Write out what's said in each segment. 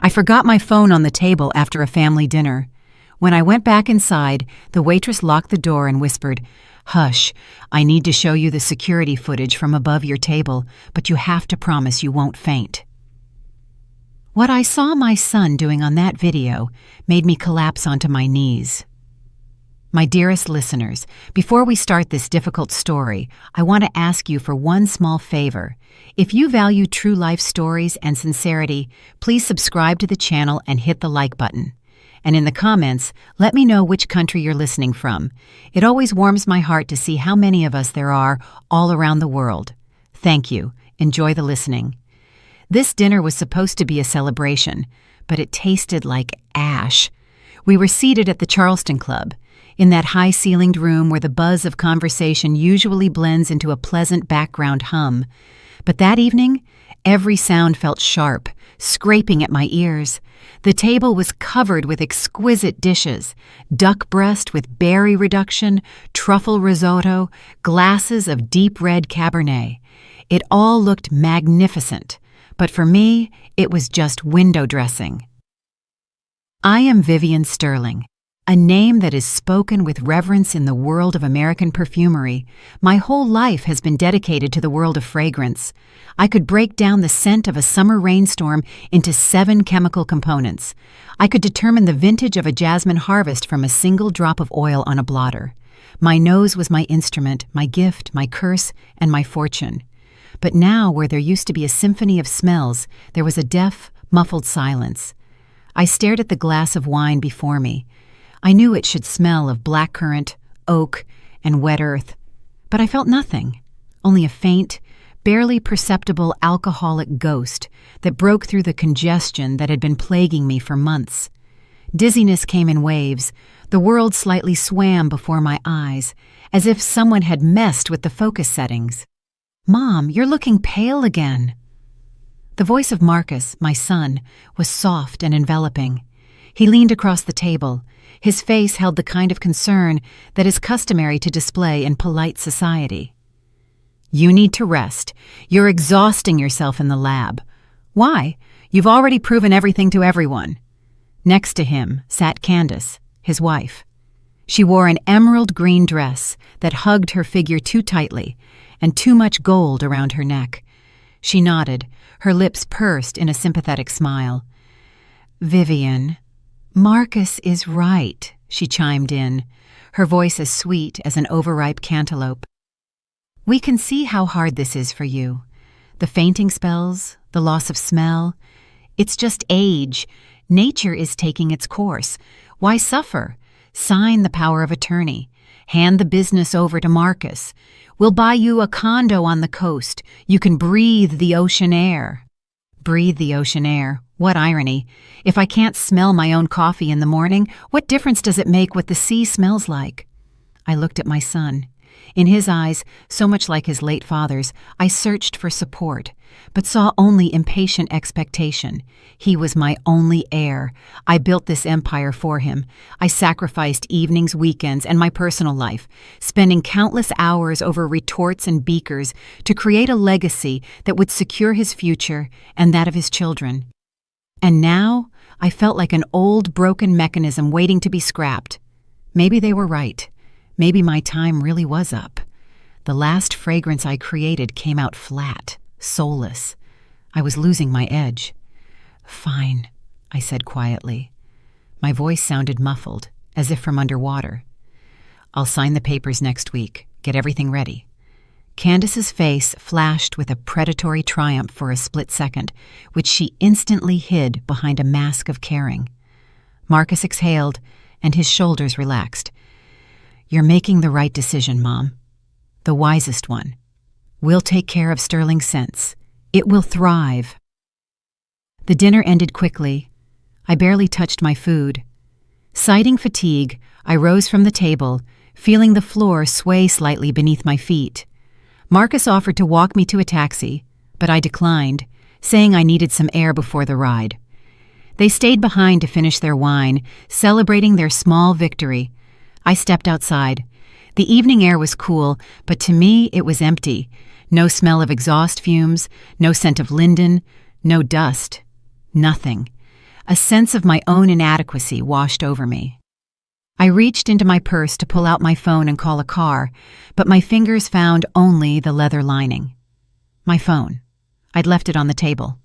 I forgot my phone on the table after a family dinner. When I went back inside, the waitress locked the door and whispered, "Hush, I need to show you the security footage from above your table, but you have to promise you won't faint." What I saw my son doing on that video made me collapse onto my knees. My dearest listeners, before we start this difficult story, I want to ask you for one small favor. If you value true life stories and sincerity, please subscribe to the channel and hit the like button. And in the comments, let me know which country you're listening from. It always warms my heart to see how many of us there are all around the world. Thank you. Enjoy the listening. This dinner was supposed to be a celebration, but it tasted like ash. We were seated at the Charleston Club, in that high-ceilinged room where the buzz of conversation usually blends into a pleasant background hum. But that evening, every sound felt sharp, scraping at my ears. The table was covered with exquisite dishes: duck breast with berry reduction, truffle risotto, glasses of deep red Cabernet. It all looked magnificent, but for me, it was just window dressing. I am Vivian Sterling, a name that is spoken with reverence in the world of American perfumery. My whole life has been dedicated to the world of fragrance. I could break down the scent of a summer rainstorm into 7 chemical components. I could determine the vintage of a jasmine harvest from a single drop of oil on a blotter. My nose was my instrument, my gift, my curse, and my fortune. But now, where there used to be a symphony of smells, there was a deaf, muffled silence. I stared at the glass of wine before me. I knew it should smell of blackcurrant, oak, and wet earth, but I felt nothing, only a faint, barely perceptible alcoholic ghost that broke through the congestion that had been plaguing me for months. Dizziness came in waves. The world slightly swam before my eyes, as if someone had messed with the focus settings. "Mom, you're looking pale again." The voice of Marcus, my son, was soft and enveloping. He leaned across the table. His face held the kind of concern that is customary to display in polite society. "You need to rest. You're exhausting yourself in the lab." "Why? You've already proven everything to everyone." Next to him sat Candace, his wife. She wore an emerald green dress that hugged her figure too tightly and too much gold around her neck. She nodded, her lips pursed in a sympathetic smile. "Vivian, Marcus is right," she chimed in, her voice as sweet as an overripe cantaloupe. "We can see how hard this is for you. The fainting spells, the loss of smell. It's just age. Nature is taking its course. Why suffer? Sign the power of attorney. Hand the business over to Marcus. We'll buy you a condo on the coast. You can breathe the ocean air." Breathe the ocean air. What irony. If I can't smell my own coffee in the morning, what difference does it make what the sea smells like? I looked at my son. In his eyes, so much like his late father's, I searched for support, but saw only impatient expectation. He was my only heir. I built this empire for him. I sacrificed evenings, weekends, and my personal life, spending countless hours over retorts and beakers to create a legacy that would secure his future and that of his children. And now, I felt like an old, broken mechanism waiting to be scrapped. Maybe they were right. Maybe my time really was up. The last fragrance I created came out flat, soulless. I was losing my edge. "Fine," I said quietly. My voice sounded muffled, as if from underwater. "I'll sign the papers next week. Get everything ready." Candace's face flashed with a predatory triumph for a split second, which she instantly hid behind a mask of caring. Marcus exhaled, and his shoulders relaxed. "You're making the right decision, Mom. The wisest one. We'll take care of Sterling's Scents. It will thrive." The dinner ended quickly. I barely touched my food. Citing fatigue, I rose from the table, feeling the floor sway slightly beneath my feet. Marcus offered to walk me to a taxi, but I declined, saying I needed some air before the ride. They stayed behind to finish their wine, celebrating their small victory. I stepped outside. The evening air was cool, but to me it was empty. No smell of exhaust fumes, no scent of linden, no dust. Nothing. A sense of my own inadequacy washed over me. I reached into my purse to pull out my phone and call a car, but my fingers found only the leather lining. My phone. I'd left it on the table.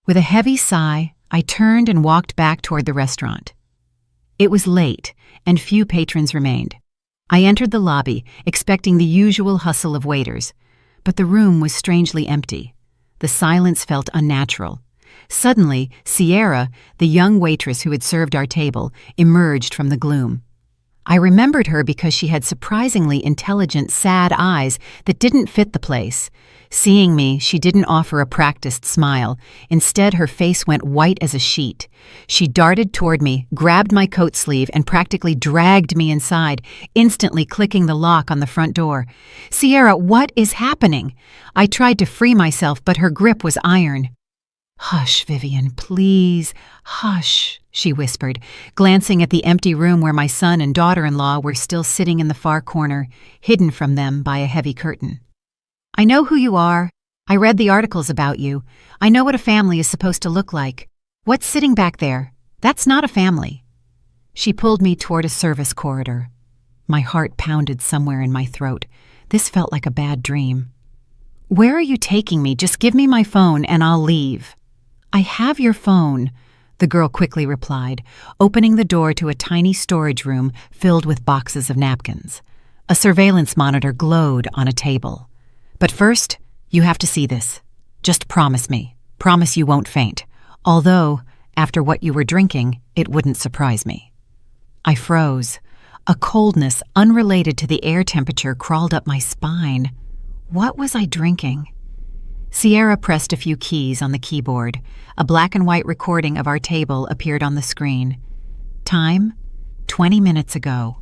With a heavy sigh, I turned and walked back toward the restaurant. It was late, and few patrons remained. I entered the lobby, expecting the usual hustle of waiters, but the room was strangely empty. The silence felt unnatural. Suddenly, Sierra, the young waitress who had served our table, emerged from the gloom. I remembered her because she had surprisingly intelligent, sad eyes that didn't fit the place. Seeing me, she didn't offer a practiced smile. Instead, her face went white as a sheet. She darted toward me, grabbed my coat sleeve, and practically dragged me inside, instantly clicking the lock on the front door. "Sierra, what is happening?" I tried to free myself, but her grip was iron. "Hush, Vivian, please, hush," she whispered, glancing at the empty room where my son and daughter-in-law were still sitting in the far corner, hidden from them by a heavy curtain. "I know who you are. I read the articles about you. I know what a family is supposed to look like. What's sitting back there? That's not a family." She pulled me toward a service corridor. My heart pounded somewhere in my throat. This felt like a bad dream. "Where are you taking me? Just give me my phone and I'll leave." "I have your phone," the girl quickly replied, opening the door to a tiny storage room filled with boxes of napkins. A surveillance monitor glowed on a table. "But first, you have to see this. Just promise me. Promise you won't faint. Although, after what you were drinking, it wouldn't surprise me." I froze. A coldness unrelated to the air temperature crawled up my spine. What was I drinking? Sierra pressed a few keys on the keyboard. A black and white recording of our table appeared on the screen. Time? 20 minutes ago.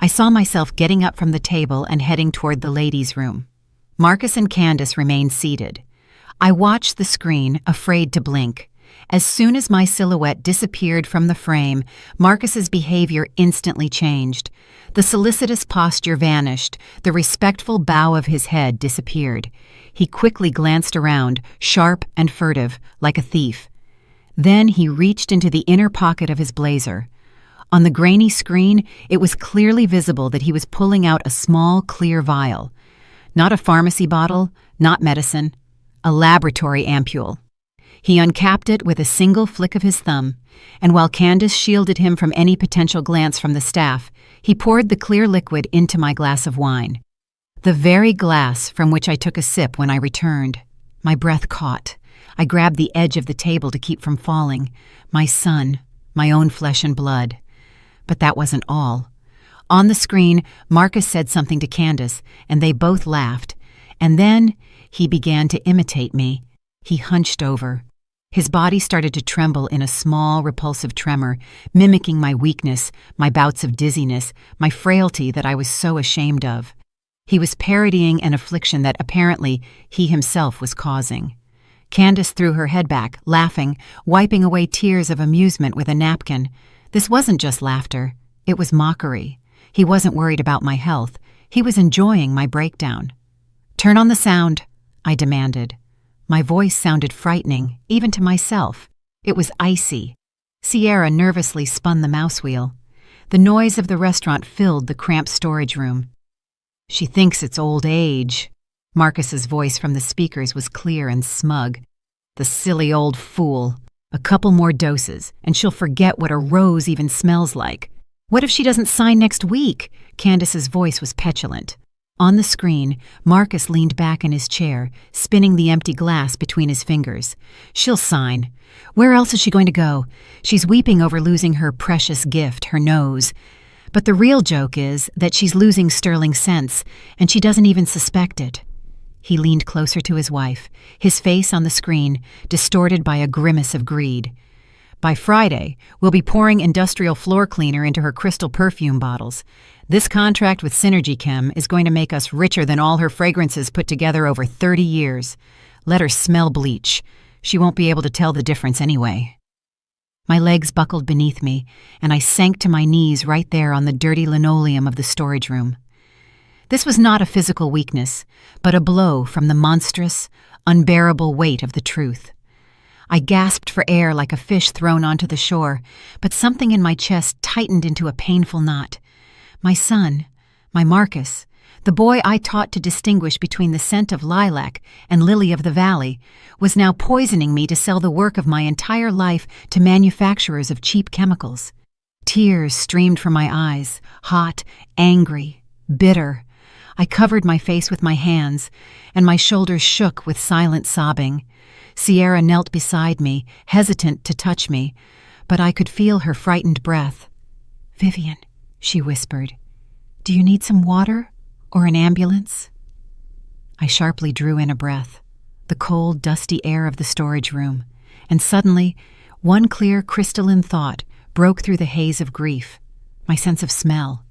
I saw myself getting up from the table and heading toward the ladies' room. Marcus and Candace remained seated. I watched the screen, afraid to blink. As soon as my silhouette disappeared from the frame, Marcus's behavior instantly changed. The solicitous posture vanished. The respectful bow of his head disappeared. He quickly glanced around, sharp and furtive, like a thief. Then he reached into the inner pocket of his blazer. On the grainy screen, it was clearly visible that he was pulling out a small, clear vial. Not a pharmacy bottle, not medicine, a laboratory ampule. He uncapped it with a single flick of his thumb, and while Candace shielded him from any potential glance from the staff, he poured the clear liquid into my glass of wine. The very glass from which I took a sip when I returned. My breath caught. I grabbed the edge of the table to keep from falling. My son, my own flesh and blood. But that wasn't all. On the screen, Marcus said something to Candace, and they both laughed. And then he began to imitate me. He hunched over. His body started to tremble in a small, repulsive tremor, mimicking my weakness, my bouts of dizziness, my frailty that I was so ashamed of. He was parodying an affliction that apparently he himself was causing. Candace threw her head back, laughing, wiping away tears of amusement with a napkin. This wasn't just laughter. It was mockery. He wasn't worried about my health. He was enjoying my breakdown. "Turn on the sound," I demanded. My voice sounded frightening, even to myself. It was icy. Sierra nervously spun the mouse wheel. The noise of the restaurant filled the cramped storage room. "She thinks it's old age." Marcus's voice from the speakers was clear and smug. "The silly old fool. A couple more doses, and she'll forget what a rose even smells like. What if she doesn't sign next week?" Candace's voice was petulant. On the screen, Marcus leaned back in his chair, spinning the empty glass between his fingers. "She'll sign. Where else is she going to go? She's weeping over losing her precious gift, her nose. But the real joke is that she's losing sterling sense, and she doesn't even suspect it." He leaned closer to his wife, his face on the screen, distorted by a grimace of greed. "By Friday, we'll be pouring industrial floor cleaner into her crystal perfume bottles. This contract with Synergy Chem is going to make us richer than all her fragrances put together over 30 years. Let her smell bleach. She won't be able to tell the difference anyway." My legs buckled beneath me, and I sank to my knees right there on the dirty linoleum of the storage room. This was not a physical weakness, but a blow from the monstrous, unbearable weight of the truth. I gasped for air like a fish thrown onto the shore, but something in my chest tightened into a painful knot. My son, my Marcus, the boy I taught to distinguish between the scent of lilac and lily of the valley, was now poisoning me to sell the work of my entire life to manufacturers of cheap chemicals. Tears streamed from my eyes, hot, angry, bitter. I covered my face with my hands, and my shoulders shook with silent sobbing. Sierra knelt beside me, hesitant to touch me, but I could feel her frightened breath. "Vivian," she whispered, "do you need some water or an ambulance?" I sharply drew in a breath, the cold, dusty air of the storage room, and suddenly, one clear, crystalline thought broke through the haze of grief. My sense of smell.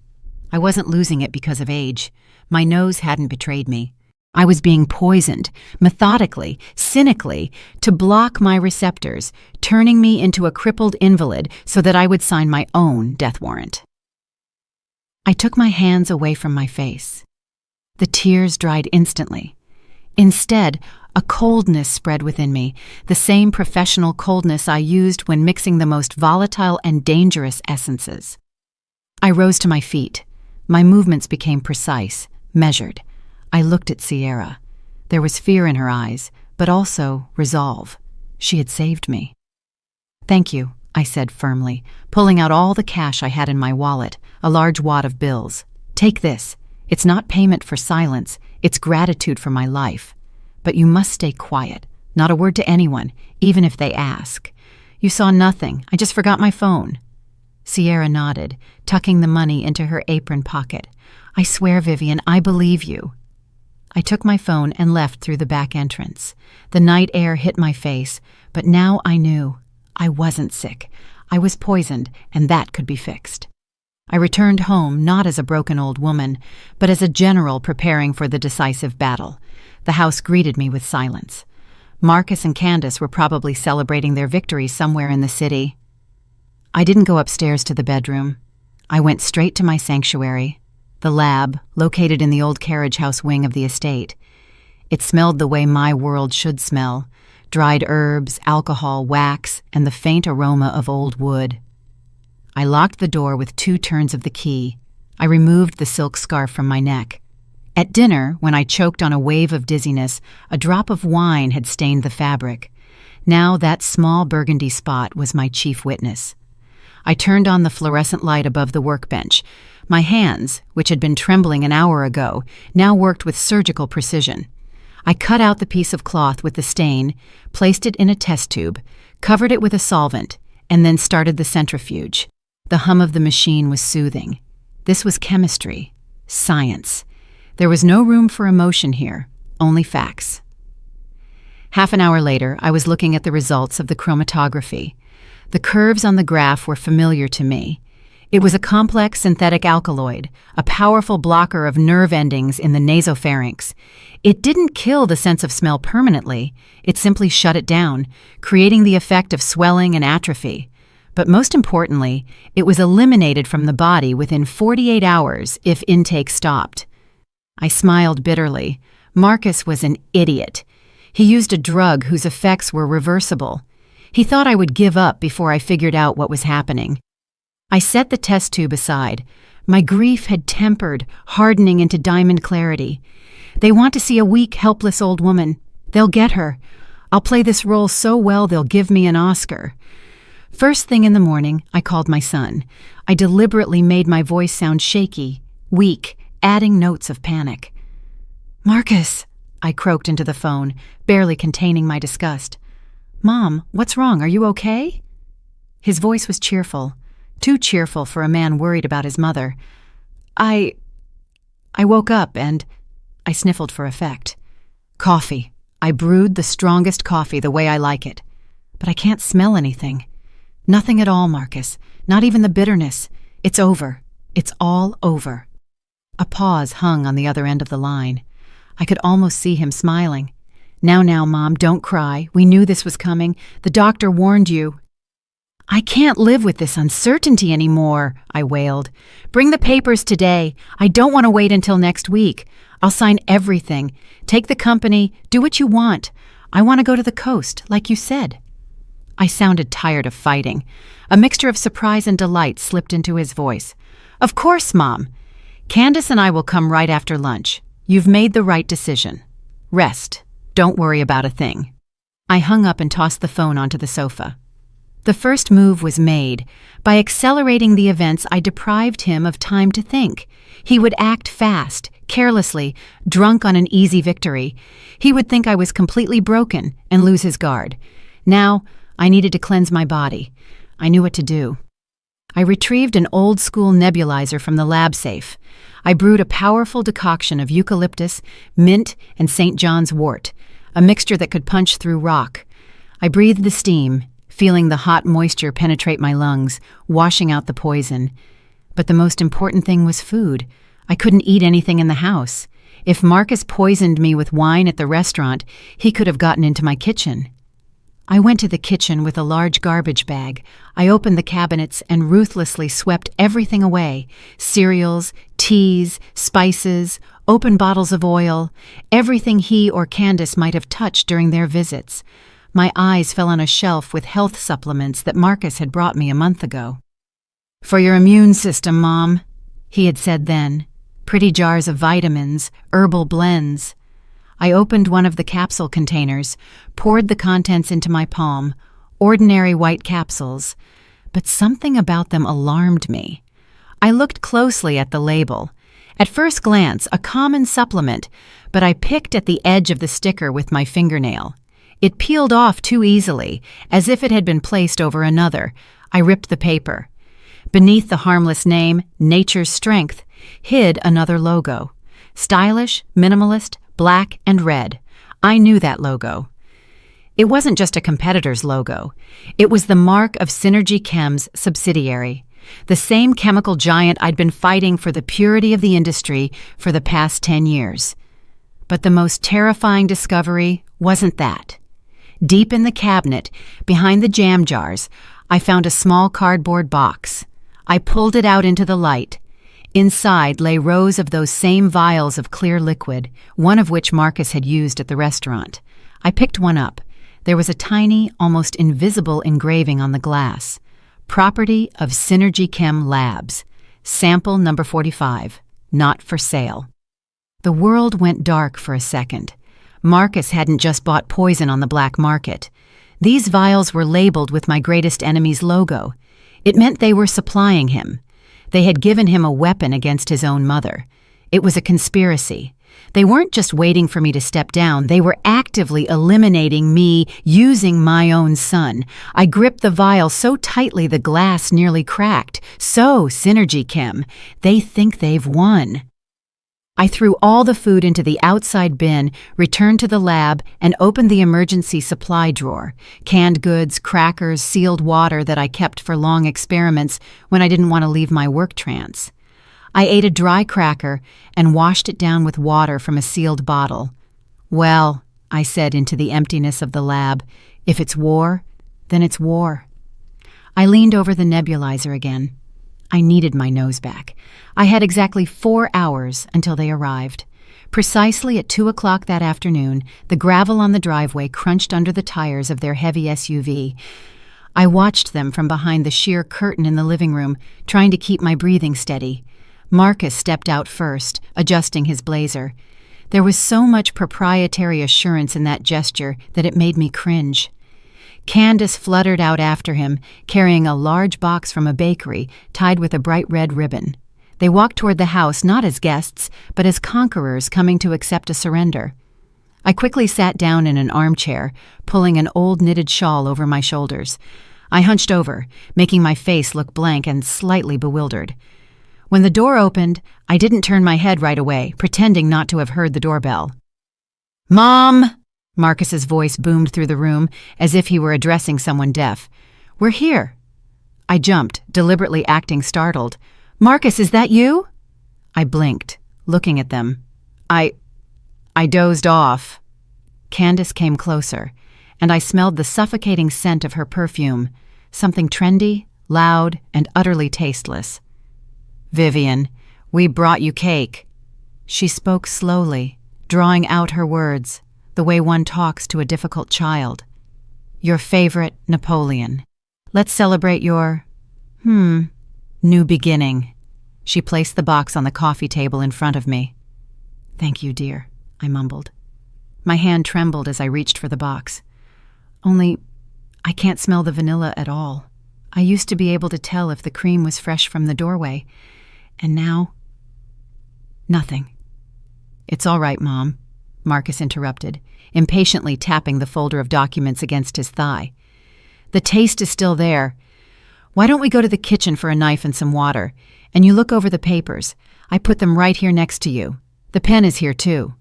I wasn't losing it because of age. My nose hadn't betrayed me. I was being poisoned, methodically, cynically, to block my receptors, turning me into a crippled invalid so that I would sign my own death warrant. I took my hands away from my face. The tears dried instantly. Instead, a coldness spread within me, the same professional coldness I used when mixing the most volatile and dangerous essences. I rose to my feet. My movements became precise, measured. I looked at Sierra. There was fear in her eyes, but also resolve. She had saved me. "Thank you," I said firmly, pulling out all the cash I had in my wallet, a large wad of bills. "Take this. It's not payment for silence, it's gratitude for my life. But you must stay quiet, not a word to anyone, even if they ask. You saw nothing, I just forgot my phone." Sierra nodded, tucking the money into her apron pocket. "I swear, Vivian, I believe you." I took my phone and left through the back entrance. The night air hit my face, but now I knew. I wasn't sick. I was poisoned, and that could be fixed. I returned home not as a broken old woman, but as a general preparing for the decisive battle. The house greeted me with silence. Marcus and Candace were probably celebrating their victory somewhere in the city. I didn't go upstairs to the bedroom. I went straight to my sanctuary, the lab, located in the old carriage house wing of the estate. It smelled the way my world should smell: dried herbs, alcohol, wax, and the faint aroma of old wood. I locked the door with 2 turns of the key. I removed the silk scarf from my neck. At dinner, when I choked on a wave of dizziness, a drop of wine had stained the fabric. Now that small burgundy spot was my chief witness. I turned on the fluorescent light above the workbench. My hands, which had been trembling an hour ago, now worked with surgical precision. I cut out the piece of cloth with the stain, placed it in a test tube, covered it with a solvent, and then started the centrifuge. The hum of the machine was soothing. This was chemistry, science. There was no room for emotion here, only facts. Half an hour later, I was looking at the results of the chromatography. The curves on the graph were familiar to me. It was a complex synthetic alkaloid, a powerful blocker of nerve endings in the nasopharynx. It didn't kill the sense of smell permanently, it simply shut it down, creating the effect of swelling and atrophy. But most importantly, it was eliminated from the body within 48 hours if intake stopped. I smiled bitterly. Marcus was an idiot. He used a drug whose effects were reversible. He thought I would give up before I figured out what was happening. I set the test tube aside. My grief had tempered, hardening into diamond clarity. They want to see a weak, helpless old woman. They'll get her. I'll play this role so well they'll give me an Oscar. First thing in the morning, I called my son. I deliberately made my voice sound shaky, weak, adding notes of panic. "Marcus," I croaked into the phone, barely containing my disgust. "Mom, what's wrong? Are you okay?" His voice was cheerful, too cheerful for a man worried about his mother. I woke up and I sniffled for effect. "Coffee. I brewed the strongest coffee the way I like it. But I can't smell anything. Nothing at all, Marcus. Not even the bitterness. It's over. It's all over." A pause hung on the other end of the line. I could almost see him smiling. Now, Mom, don't cry. We knew this was coming. The doctor warned you." "I can't live with this uncertainty anymore," I wailed. "Bring the papers today. I don't want to wait until next week. I'll sign everything. Take the company. Do what you want. I want to go to the coast, like you said." I sounded tired of fighting. A mixture of surprise and delight slipped into his voice. "Of course, Mom. Candace and I will come right after lunch. You've made the right decision. Rest. Don't worry about a thing." I hung up and tossed the phone onto the sofa. The first move was made. By accelerating the events, I deprived him of time to think. He would act fast, carelessly, drunk on an easy victory. He would think I was completely broken and lose his guard. Now, I needed to cleanse my body. I knew what to do. I retrieved an old-school nebulizer from the lab safe. I brewed a powerful decoction of eucalyptus, mint, and St. John's wort, a mixture that could punch through rock. I breathed the steam, feeling the hot moisture penetrate my lungs, washing out the poison. But the most important thing was food. I couldn't eat anything in the house. If Marcus poisoned me with wine at the restaurant, he could have gotten into my kitchen. I went to the kitchen with a large garbage bag. I opened the cabinets and ruthlessly swept everything away: cereals, teas, spices, open bottles of oil, everything he or Candace might have touched during their visits. My eyes fell on a shelf with health supplements that Marcus had brought me a month ago. "For your immune system, Mom," he had said then. Pretty jars of vitamins, herbal blends. I opened one of the capsule containers, poured the contents into my palm, ordinary white capsules, but something about them alarmed me. I looked closely at the label. At first glance, a common supplement, but I picked at the edge of the sticker with my fingernail. It peeled off too easily, as if it had been placed over another. I ripped the paper. Beneath the harmless name, Nature's Strength, hid another logo. Stylish, minimalist, black and red. I knew that logo. It wasn't just a competitor's logo. It was the mark of Synergy Chem's subsidiary, the same chemical giant I'd been fighting for the purity of the industry for the past 10 years. But the most terrifying discovery wasn't that. Deep in the cabinet, behind the jam jars, I found a small cardboard box. I pulled it out into the light. Inside lay rows of those same vials of clear liquid, one of which Marcus had used at the restaurant. I picked one up. There was a tiny, almost invisible engraving on the glass. Property of Synergy Chem Labs. Sample number 45. Not for sale. The world went dark for a second. Marcus hadn't just bought poison on the black market. These vials were labeled with my greatest enemy's logo. It meant they were supplying him. They had given him a weapon against his own mother. It was a conspiracy. They weren't just waiting for me to step down. They were actively eliminating me using my own son. I gripped the vial so tightly the glass nearly cracked. So, Synergy Chem, they think they've won. I threw all the food into the outside bin, returned to the lab, and opened the emergency supply drawer. Canned goods, crackers, sealed water that I kept for long experiments when I didn't want to leave my work trance. I ate a dry cracker and washed it down with water from a sealed bottle. "Well," I said into the emptiness of the lab, "if it's war, then it's war." I leaned over the nebulizer again. I needed my nose back. I had exactly 4 hours until they arrived. Precisely at 2 o'clock that afternoon, the gravel on the driveway crunched under the tires of their heavy SUV. I watched them from behind the sheer curtain in the living room, trying to keep my breathing steady. Marcus stepped out first, adjusting his blazer. There was so much proprietary assurance in that gesture that it made me cringe. Candace fluttered out after him, carrying a large box from a bakery tied with a bright red ribbon. They walked toward the house not as guests, but as conquerors coming to accept a surrender. I quickly sat down in an armchair, pulling an old knitted shawl over my shoulders. I hunched over, making my face look blank and slightly bewildered. When the door opened, I didn't turn my head right away, pretending not to have heard the doorbell. "Mom!" Marcus's voice boomed through the room as if he were addressing someone deaf. "We're here." I jumped, deliberately acting startled. "Marcus, is that you?" I blinked, looking at them. I dozed off." Candace came closer, and I smelled the suffocating scent of her perfume, something trendy, loud, and utterly tasteless. "Vivian, we brought you cake." She spoke slowly, drawing out her words, the way one talks to a difficult child. Your favorite Napoleon. Let's celebrate your, new beginning. She placed the box on the coffee table in front of me. Thank you, dear, I mumbled. My hand trembled as I reached for the box. Only, I can't smell the vanilla at all. I used to be able to tell if the cream was fresh from the doorway, and now, nothing. It's all right, Mom, Marcus interrupted, impatiently tapping the folder of documents against his thigh. The taste is still there. Why don't we go to the kitchen for a knife and some water, and you look over the papers? I put them right here next to you. The pen is here, too.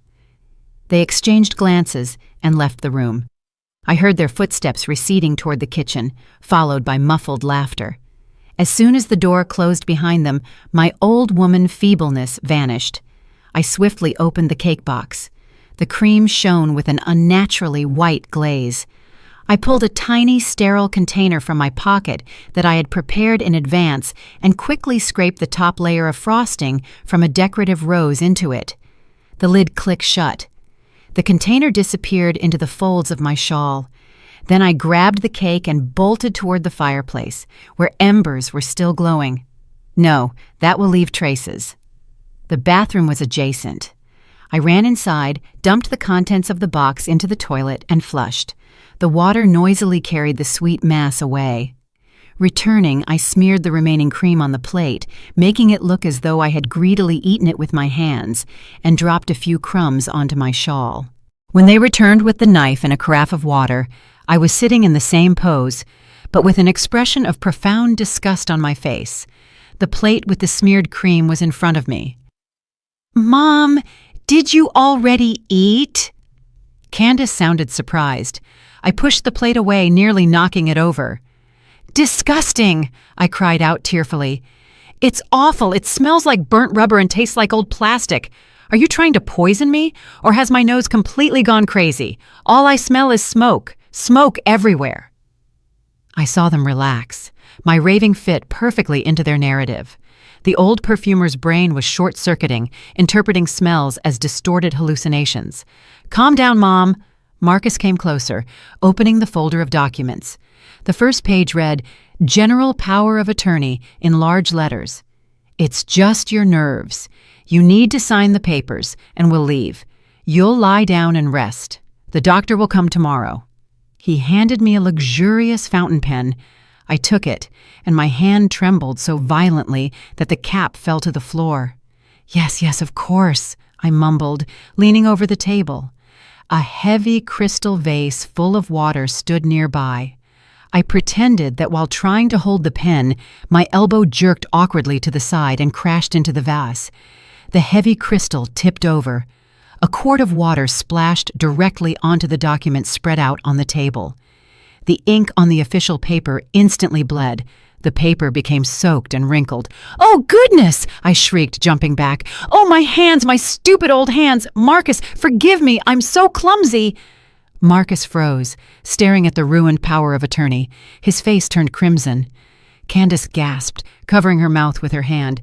They exchanged glances and left the room. I heard their footsteps receding toward the kitchen, followed by muffled laughter. As soon as the door closed behind them, my old woman feebleness vanished. I swiftly opened the cake box. The cream shone with an unnaturally white glaze. I pulled a tiny, sterile container from my pocket that I had prepared in advance and quickly scraped the top layer of frosting from a decorative rose into it. The lid clicked shut. The container disappeared into the folds of my shawl. Then I grabbed the cake and bolted toward the fireplace, where embers were still glowing. No, that will leave traces. The bathroom was adjacent. I ran inside, dumped the contents of the box into the toilet, and flushed. The water noisily carried the sweet mass away. Returning, I smeared the remaining cream on the plate, making it look as though I had greedily eaten it with my hands, and dropped a few crumbs onto my shawl. When they returned with the knife and a carafe of water, I was sitting in the same pose, but with an expression of profound disgust on my face. The plate with the smeared cream was in front of me. "Mom, did you already eat?" Candace sounded surprised. I pushed the plate away, nearly knocking it over. "Disgusting!" I cried out tearfully. "It's awful. It smells like burnt rubber and tastes like old plastic. Are you trying to poison me? Or has my nose completely gone crazy? All I smell is smoke. Smoke everywhere." I saw them relax, my raving fit perfectly into their narrative. The old perfumer's brain was short-circuiting, interpreting smells as distorted hallucinations. "Calm down, Mom." Marcus came closer, opening the folder of documents. The first page read, "General Power of Attorney," in large letters. "It's just your nerves. You need to sign the papers, and we'll leave. You'll lie down and rest. The doctor will come tomorrow." He handed me a luxurious fountain pen. I took it, and my hand trembled so violently that the cap fell to the floor. Yes, of course," I mumbled, leaning over the table. A heavy crystal vase full of water stood nearby. I pretended that while trying to hold the pen, my elbow jerked awkwardly to the side and crashed into the vase. The heavy crystal tipped over. A quart of water splashed directly onto the document spread out on the table. The ink on the official paper instantly bled. The paper became soaked and wrinkled. "Oh, goodness!" I shrieked, jumping back. "Oh, my hands, my stupid old hands! Marcus, forgive me, I'm so clumsy!" Marcus froze, staring at the ruined power of attorney. His face turned crimson. Candace gasped, covering her mouth with her hand.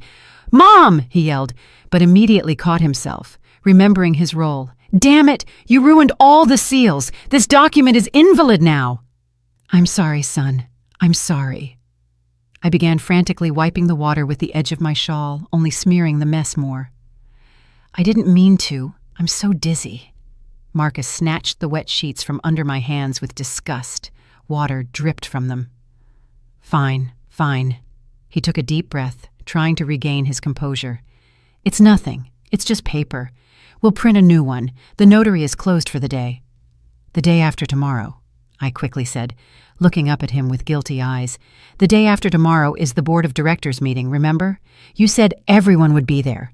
"Mom!" he yelled, but immediately caught himself, remembering his role. "Damn it! You ruined all the seals! This document is invalid now!" "I'm sorry, son. I'm sorry." I began frantically wiping the water with the edge of my shawl, only smearing the mess more. "I didn't mean to. I'm so dizzy." Marcus snatched the wet sheets from under my hands with disgust. Water dripped from them. Fine. He took a deep breath, trying to regain his composure. "It's nothing. It's just paper. We'll print a new one. The notary is closed for the day." "The day after tomorrow," I quickly said, looking up at him with guilty eyes. "The day after tomorrow is the board of directors meeting, remember? You said everyone would be there.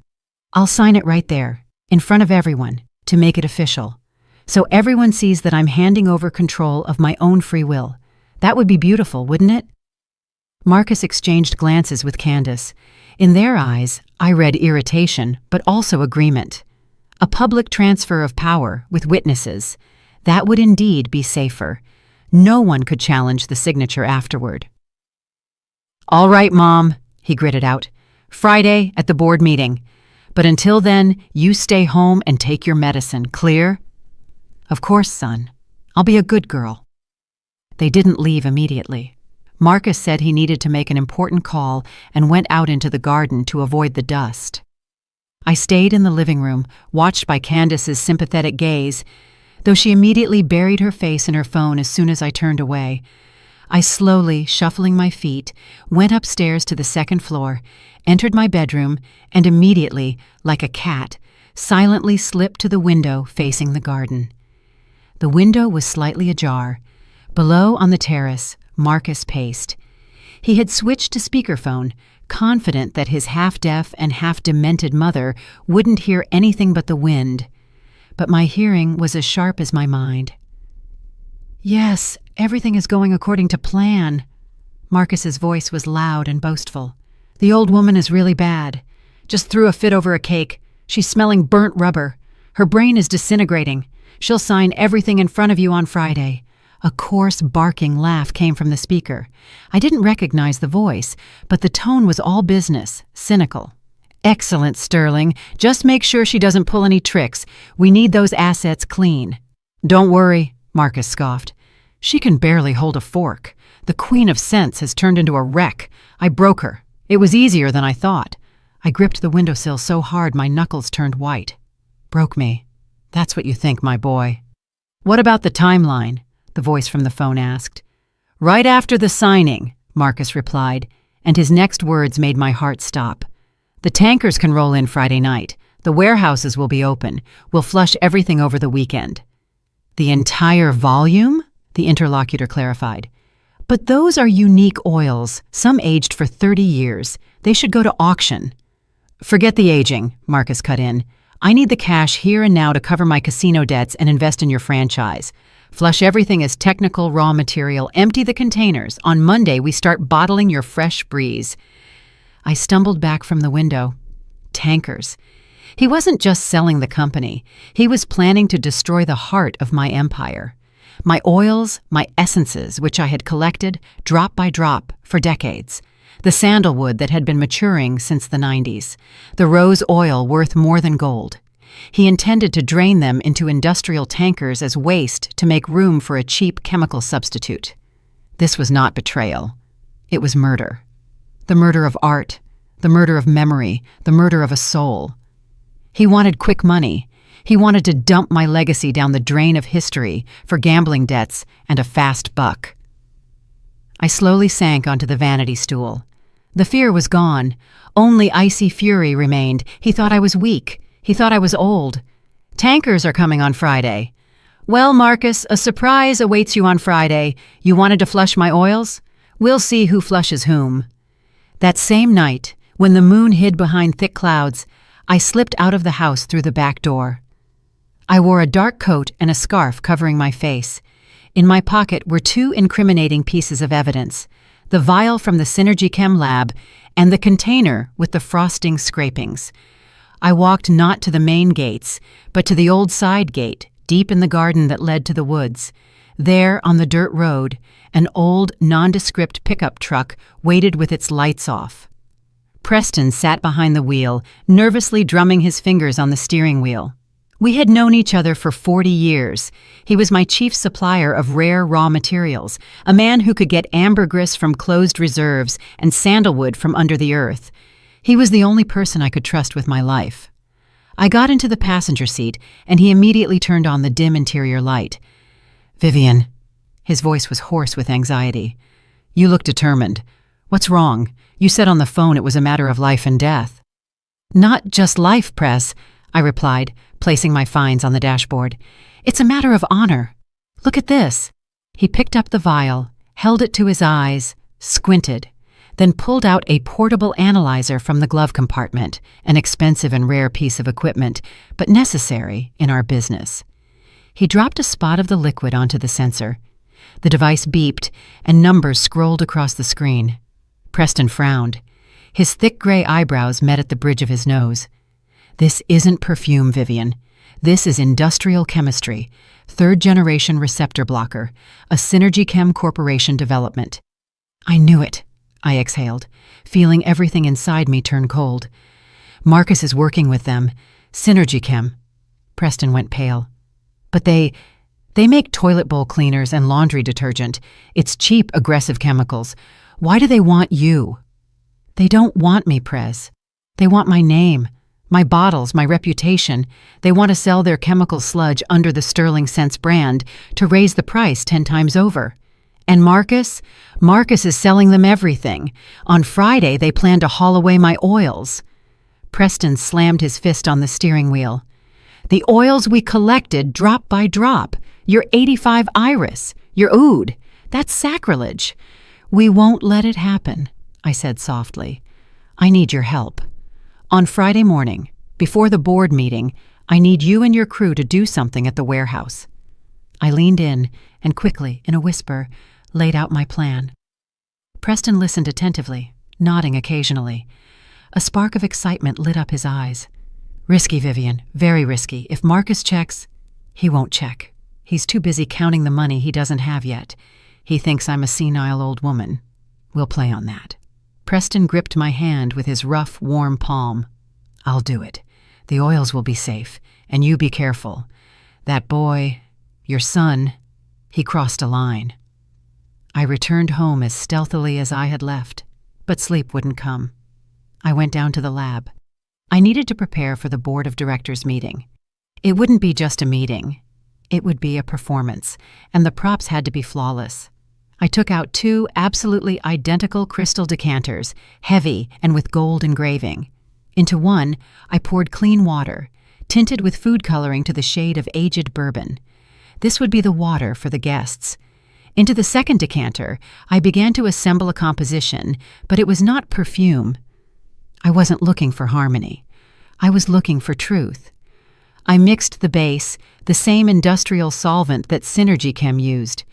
I'll sign it right there, in front of everyone, to make it official. So everyone sees that I'm handing over control of my own free will. That would be beautiful, wouldn't it?" Marcus exchanged glances with Candace. In their eyes, I read irritation, but also agreement. A public transfer of power with witnesses. That would indeed be safer. No one could challenge the signature afterward. "All right, Mom," he gritted out. "Friday at the board meeting. But until then, you stay home and take your medicine, clear?" "Of course, son. I'll be a good girl." They didn't leave immediately. Marcus said he needed to make an important call and went out into the garden to avoid the dust. I stayed in the living room, watched by Candace's sympathetic gaze, though she immediately buried her face in her phone as soon as I turned away. I slowly, shuffling my feet, went upstairs to the second floor, entered my bedroom, and immediately, like a cat, silently slipped to the window facing the garden. The window was slightly ajar. Below on the terrace, Marcus paced. He had switched to speakerphone, confident that his half-deaf and half-demented mother wouldn't hear anything but the wind. But my hearing was as sharp as my mind. "Yes, everything is going according to plan." Marcus's voice was loud and boastful. "The old woman is really bad. Just threw a fit over a cake. She's smelling burnt rubber. Her brain is disintegrating. She'll sign everything in front of you on Friday." A coarse, barking laugh came from the speaker. I didn't recognize the voice, but the tone was all business, cynical. "Excellent, Sterling. Just make sure she doesn't pull any tricks. We need those assets clean." "Don't worry," Marcus scoffed. "She can barely hold a fork. The Queen of Sense has turned into a wreck. I broke her. It was easier than I thought." I gripped the windowsill so hard my knuckles turned white. "Broke me. That's what you think, my boy." "What about the timeline?" the voice from the phone asked. "Right after the signing," Marcus replied, and his next words made my heart stop. "The tankers can roll in Friday night. The warehouses will be open. We'll flush everything over the weekend." "The entire volume?" the interlocutor clarified. "But those are unique oils, some aged for 30 years. They should go to auction." "Forget the aging," Marcus cut in. "I need the cash here and now to cover my casino debts and invest in your franchise. Flush everything as technical raw material, empty the containers. On Monday, we start bottling your fresh breeze." I stumbled back from the window. Tankers. He wasn't just selling the company. He was planning to destroy the heart of my empire. My oils, my essences, which I had collected, drop by drop, for decades. The sandalwood that had been maturing since the 90s. The rose oil worth more than gold. He intended to drain them into industrial tankers as waste to make room for a cheap chemical substitute. This was not betrayal. It was murder. The murder of art, the murder of memory, the murder of a soul. He wanted quick money. He wanted to dump my legacy down the drain of history for gambling debts and a fast buck. I slowly sank onto the vanity stool. The fear was gone. Only icy fury remained. He thought I was weak. He thought I was old. "Tankers are coming on Friday." "Well, Marcus, a surprise awaits you on Friday. You wanted to flush my oils? We'll see who flushes whom." That same night, when the moon hid behind thick clouds, I slipped out of the house through the back door. I wore a dark coat and a scarf covering my face. In my pocket were two incriminating pieces of evidence: the vial from the Synergy Chem lab and the container with the frosting scrapings. I walked not to the main gates, but to the old side gate, deep in the garden that led to the woods. There, on the dirt road, an old, nondescript pickup truck waited with its lights off. Preston sat behind the wheel, nervously drumming his fingers on the steering wheel. We had known each other for 40 years. He was my chief supplier of rare raw materials, a man who could get ambergris from closed reserves and sandalwood from under the earth. He was the only person I could trust with my life. I got into the passenger seat, and he immediately turned on the dim interior light. "Vivian." His voice was hoarse with anxiety. "You look determined. What's wrong? You said on the phone it was a matter of life and death." "Not just life, Press," I replied, placing my finds on the dashboard. "It's a matter of honor. Look at this." He picked up the vial, held it to his eyes, squinted, then pulled out a portable analyzer from the glove compartment, an expensive and rare piece of equipment, but necessary in our business. He dropped a spot of the liquid onto the sensor. The device beeped, and numbers scrolled across the screen. Preston frowned. His thick gray eyebrows met at the bridge of his nose. "This isn't perfume, Vivian. This is industrial chemistry, third-generation receptor blocker, a Synergy Chem Corporation development." "I knew it," I exhaled, feeling everything inside me turn cold. "Marcus is working with them. Synergy Chem." Preston went pale. "But They make toilet bowl cleaners and laundry detergent. It's cheap, aggressive chemicals. Why do they want you? They don't want me, Prez. They want my name, my bottles, my reputation. They want to sell their chemical sludge under the Sterling Sense brand to raise the price 10 times over. And Marcus? Marcus is selling them everything. On Friday, they plan to haul away my oils. Preston slammed his fist on the steering wheel. The oils we collected drop by drop. Your 85 Iris, your oud. That's sacrilege. We won't let it happen, I said softly. I need your help. On Friday morning, before the board meeting, I need you and your crew to do something at the warehouse. I leaned in and quickly, in a whisper, laid out my plan. Preston listened attentively, nodding occasionally. A spark of excitement lit up his eyes. Risky, Vivian, very risky. If Marcus checks, he won't check. He's too busy counting the money he doesn't have yet. He thinks I'm a senile old woman. We'll play on that. Preston gripped my hand with his rough, warm palm. I'll do it. The oils will be safe, and you be careful. That boy, your son, he crossed a line. I returned home as stealthily as I had left, but sleep wouldn't come. I went down to the lab. I needed to prepare for the board of directors meeting. It wouldn't be just a meeting. It would be a performance, and the props had to be flawless. I took out 2 absolutely identical crystal decanters, heavy and with gold engraving. Into one, I poured clean water, tinted with food coloring to the shade of aged bourbon. This would be the water for the guests. Into the second decanter, I began to assemble a composition, but it was not perfume. I wasn't looking for harmony. I was looking for truth. I mixed the base, the same industrial solvent that Synergy Chem used,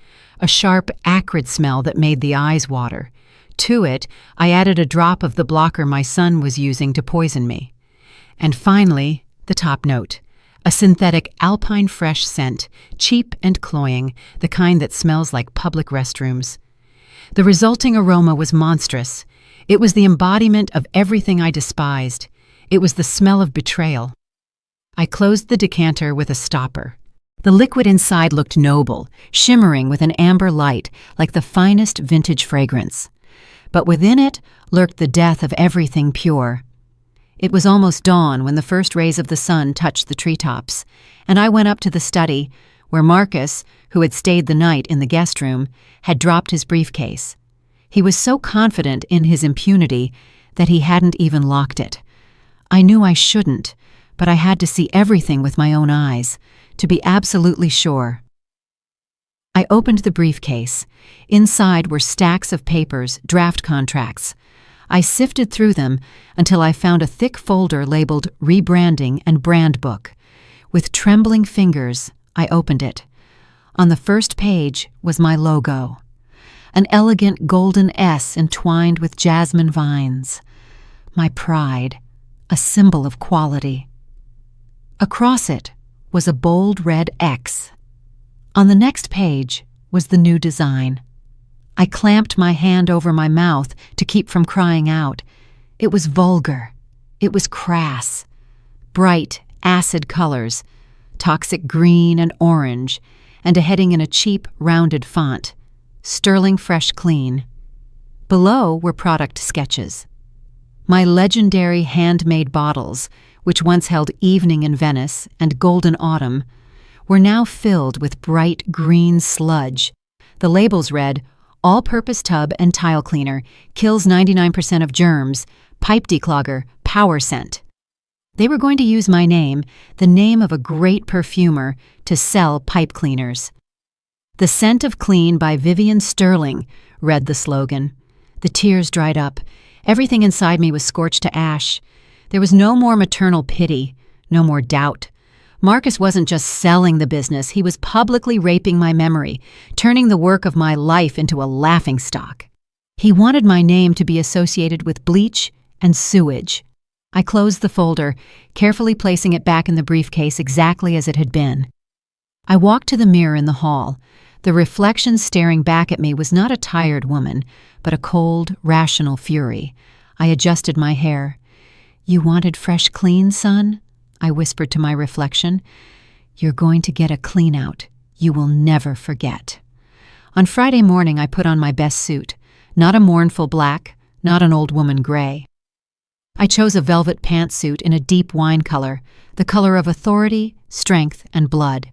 a sharp, acrid smell that made the eyes water. To it, I added a drop of the blocker my son was using to poison me. And finally, the top note, a synthetic alpine fresh scent, cheap and cloying, the kind that smells like public restrooms. The resulting aroma was monstrous. It was the embodiment of everything I despised. It was the smell of betrayal. I closed the decanter with a stopper. The liquid inside looked noble, shimmering with an amber light like the finest vintage fragrance. But within it lurked the death of everything pure. It was almost dawn when the first rays of the sun touched the treetops, and I went up to the study, where Marcus, who had stayed the night in the guest room, had dropped his briefcase. He was so confident in his impunity that he hadn't even locked it. I knew I shouldn't, but I had to see everything with my own eyes, to be absolutely sure. I opened the briefcase. Inside were stacks of papers, draft contracts. I sifted through them until I found a thick folder labeled Rebranding and Brand Book. With trembling fingers, I opened it. On the first page was my logo, an elegant golden S entwined with jasmine vines. My pride, a symbol of quality. Across it was a bold red X. On the next page was the new design. I clamped my hand over my mouth to keep from crying out. It was vulgar. It was crass. Bright, acid colors, toxic green and orange, and a heading in a cheap, rounded font, Sterling Fresh Clean. Below were product sketches. My legendary handmade bottles, which once held Evening in Venice and Golden Autumn, were now filled with bright green sludge. The labels read, All-Purpose Tub and Tile Cleaner, kills 99% of germs, pipe declogger, power scent. They were going to use my name, the name of a great perfumer, to sell pipe cleaners. The Scent of Clean by Vivian Sterling, read the slogan. The tears dried up. Everything inside me was scorched to ash. There was no more maternal pity, no more doubt. Marcus wasn't just selling the business, he was publicly raping my memory, turning the work of my life into a laughingstock. He wanted my name to be associated with bleach and sewage. I closed the folder, carefully placing it back in the briefcase exactly as it had been. I walked to the mirror in the hall. The reflection staring back at me was not a tired woman, but a cold, rational fury. I adjusted my hair. You wanted fresh clean, son? I whispered to my reflection. You're going to get a clean out. you will never forget. On Friday morning, I put on my best suit, not a mournful black, not an old woman gray. I chose a velvet pantsuit in a deep wine color, the color of authority, strength, and blood.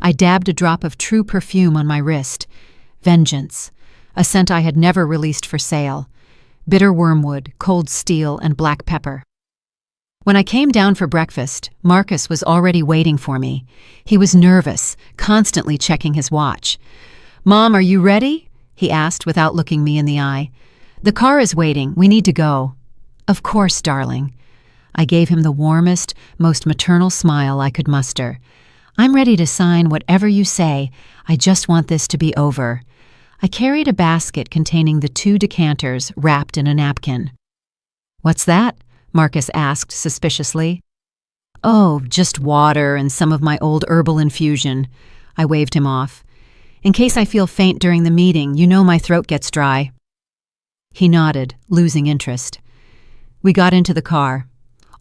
I dabbed a drop of true perfume on my wrist, vengeance, a scent I had never released for sale, bitter wormwood, cold steel, and black pepper. When I came down for breakfast, Marcus was already waiting for me. He was nervous, constantly checking his watch. "Mom, are you ready?" he asked without looking me in the eye. "The car is waiting. We need to go." "Of course, darling." I gave him the warmest, most maternal smile I could muster. "I'm ready to sign whatever you say. I just want this to be over." I carried a basket containing the 2 decanters wrapped in a napkin. "What's that?" Marcus asked suspiciously. "Oh, just water and some of my old herbal infusion." I waved him off. "In case I feel faint during the meeting, you know my throat gets dry." He nodded, losing interest. We got into the car.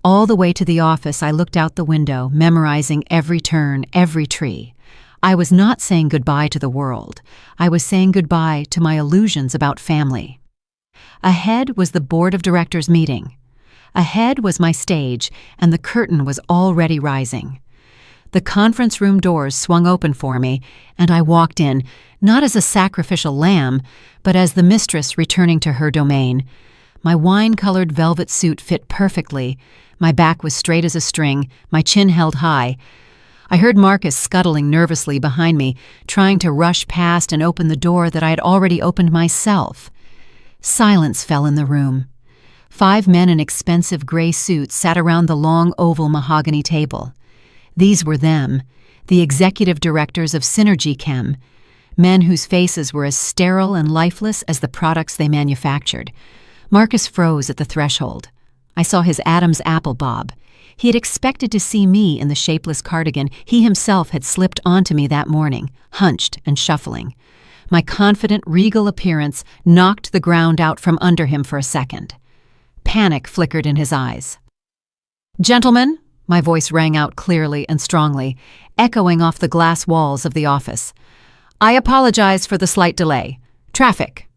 All the way to the office, I looked out the window, memorizing every turn, every tree. I was not saying goodbye to the world. I was saying goodbye to my illusions about family. Ahead was the board of directors meeting. Ahead was my stage, and the curtain was already rising. The conference room doors swung open for me, and I walked in, not as a sacrificial lamb, but as the mistress returning to her domain. My wine-colored velvet suit fit perfectly. My back was straight as a string, my chin held high. I heard Marcus scuttling nervously behind me, trying to rush past and open the door that I had already opened myself. Silence fell in the room. 5 men in expensive gray suits sat around the long oval mahogany table. These were them, the executive directors of Synergy Chem, men whose faces were as sterile and lifeless as the products they manufactured. Marcus froze at the threshold. I saw his Adam's apple bob. He had expected to see me in the shapeless cardigan he himself had slipped onto me that morning, hunched and shuffling. My confident, regal appearance knocked the ground out from under him for a second. Panic flickered in his eyes. "Gentlemen," my voice rang out clearly and strongly, echoing off the glass walls of the office. "I apologize for the slight delay. Traffic."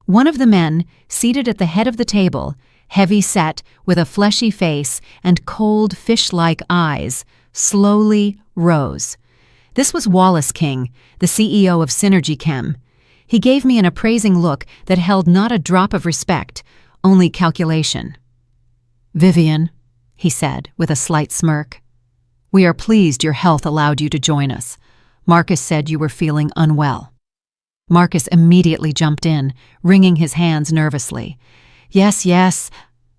One of the men, seated at the head of the table, heavy-set, with a fleshy face and cold, fish-like eyes, slowly rose. This was Wallace King, the CEO of Synergy Chem. He gave me an appraising look that held not a drop of respect, only calculation. "Vivian," he said, with a slight smirk, "we are pleased your health allowed you to join us. Marcus said you were feeling unwell." Marcus immediately jumped in, wringing his hands nervously. Yes,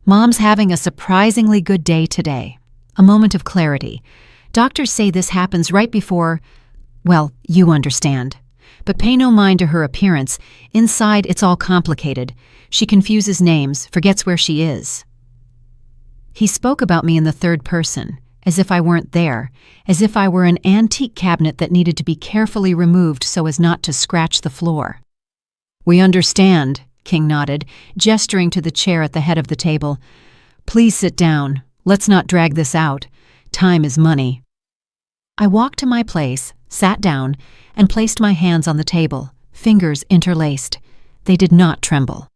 Mom's having a surprisingly good day today." A moment of clarity. "Doctors say this happens right before, well, you understand. But pay no mind to her appearance. Inside, it's all complicated. She confuses names, forgets where she is." He spoke about me in the third person, as if I weren't there, as if I were an antique cabinet that needed to be carefully removed so as not to scratch the floor. "We understand," King nodded, gesturing to the chair at the head of the table. "Please sit down. Let's not drag this out. Time is money." I walked to my place, sat down, and placed my hands on the table, fingers interlaced. They did not tremble.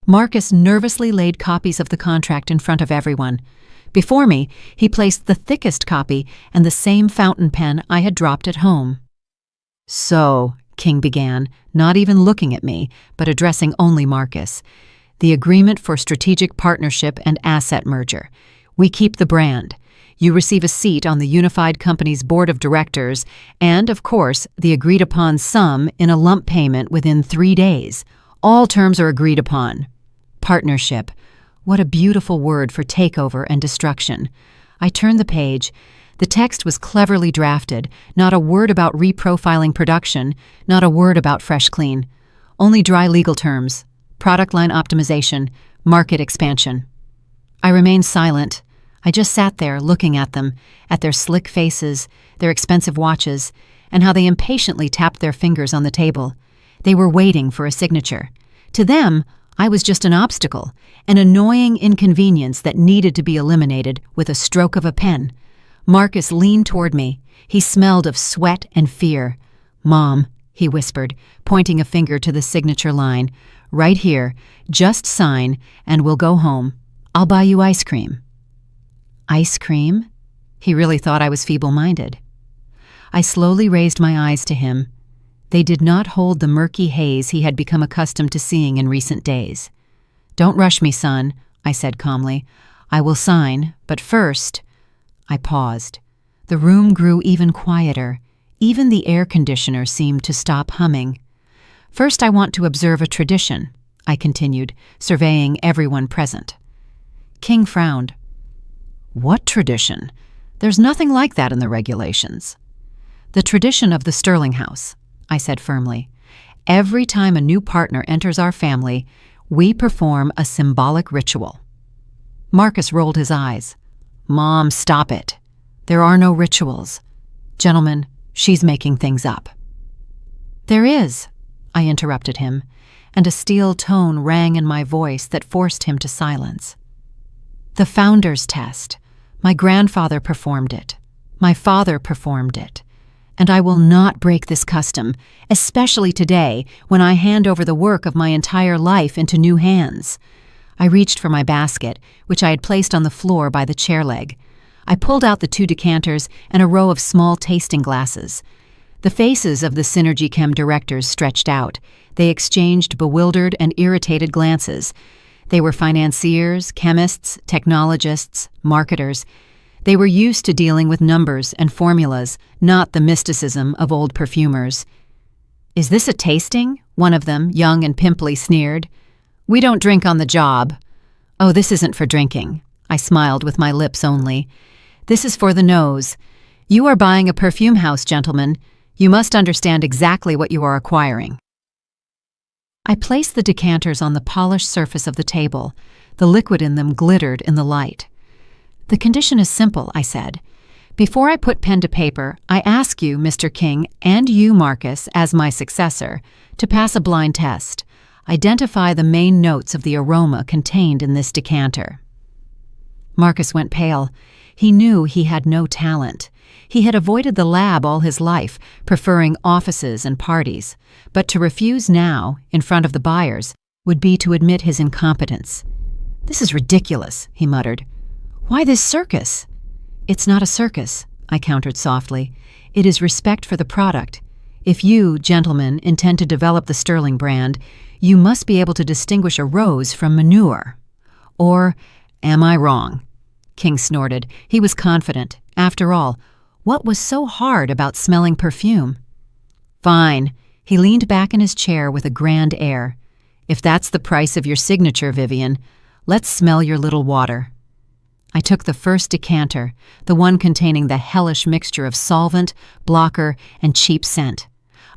Marcus nervously laid copies of the contract in front of everyone. Before me, he placed the thickest copy and the same fountain pen I had dropped at home. "So," King began, not even looking at me, but addressing only Marcus, "the agreement for strategic partnership and asset merger. We keep the brand. You receive a seat on the unified company's board of directors and, of course, the agreed-upon sum in a lump payment within 3 days. All terms are agreed upon." Partnership. What a beautiful word for takeover and destruction. I turned the page. The text was cleverly drafted, not a word about reprofiling production, not a word about fresh clean. Only dry legal terms, product line optimization, market expansion. I remained silent. I just sat there looking at them, at their slick faces, their expensive watches, and how they impatiently tapped their fingers on the table. They were waiting for a signature. To them, I was just an obstacle, an annoying inconvenience that needed to be eliminated with a stroke of a pen. Marcus leaned toward me. He smelled of sweat and fear. "Mom," he whispered, pointing a finger to the signature line. "Right here. Just sign, and we'll go home. I'll buy you ice cream." Ice cream? He really thought I was feeble-minded. I slowly raised my eyes to him. They did not hold the murky haze he had become accustomed to seeing in recent days. "Don't rush me, son," I said calmly. "I will sign, but first—" I paused. The room grew even quieter. Even the air conditioner seemed to stop humming. "First, I want to observe a tradition," I continued, surveying everyone present. King frowned. "What tradition? There's nothing like that in the regulations." "The tradition of the Sterling House," I said firmly. "Every time a new partner enters our family, we perform a symbolic ritual." Marcus rolled his eyes. "Mom, stop it. There are no rituals. Gentlemen, she's making things up." "There is," I interrupted him, and a steel tone rang in my voice that forced him to silence. "The Founder's Test. My grandfather performed it. My father performed it. And I will not break this custom, especially today when I hand over the work of my entire life into new hands." I reached for my basket, which I had placed on the floor by the chair leg. I pulled out the 2 decanters and a row of small tasting glasses. The faces of the Synergy Chem directors stretched out. They exchanged bewildered and irritated glances. They were financiers, chemists, technologists, marketers. They were used to dealing with numbers and formulas, not the mysticism of old perfumers. "Is this a tasting?" one of them, young and pimply, sneered. "We don't drink on the job." "Oh, this isn't for drinking." I smiled with my lips only. "This is for the nose. You are buying a perfume house, gentlemen. You must understand exactly what you are acquiring." I placed the decanters on the polished surface of the table. The liquid in them glittered in the light. "The condition is simple," I said. "Before I put pen to paper, I ask you, Mr. King, and you, Marcus, as my successor, to pass a blind test. Identify the main notes of the aroma contained in this decanter." Marcus went pale. He knew he had no talent. He had avoided the lab all his life, preferring offices and parties. But to refuse now, in front of the buyers, would be to admit his incompetence. "This is ridiculous," he muttered. "Why this circus?" "It's not a circus," I countered softly. "It is respect for the product. If you, gentlemen, intend to develop the Sterling brand, you must be able to distinguish a rose from manure." "Or am I wrong?" King snorted. He was confident. After all, what was so hard about smelling perfume? "Fine." He leaned back in his chair with a grand air. "If that's the price of your signature, Vivian, let's smell your little water." I took the first decanter, the one containing the hellish mixture of solvent, blocker, and cheap scent.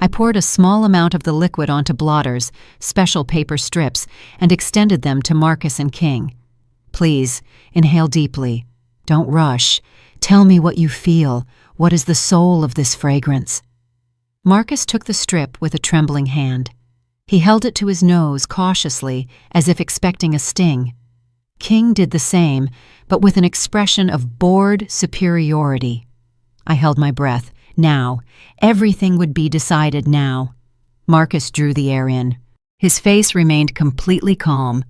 I poured a small amount of the liquid onto blotters, special paper strips, and extended them to Marcus and King. "Please, inhale deeply. Don't rush. Tell me what you feel. What is the soul of this fragrance?" Marcus took the strip with a trembling hand. He held it to his nose cautiously, as if expecting a sting. King did the same, but with an expression of bored superiority. I held my breath. Now. Everything would be decided now. Marcus drew the air in. His face remained completely calm.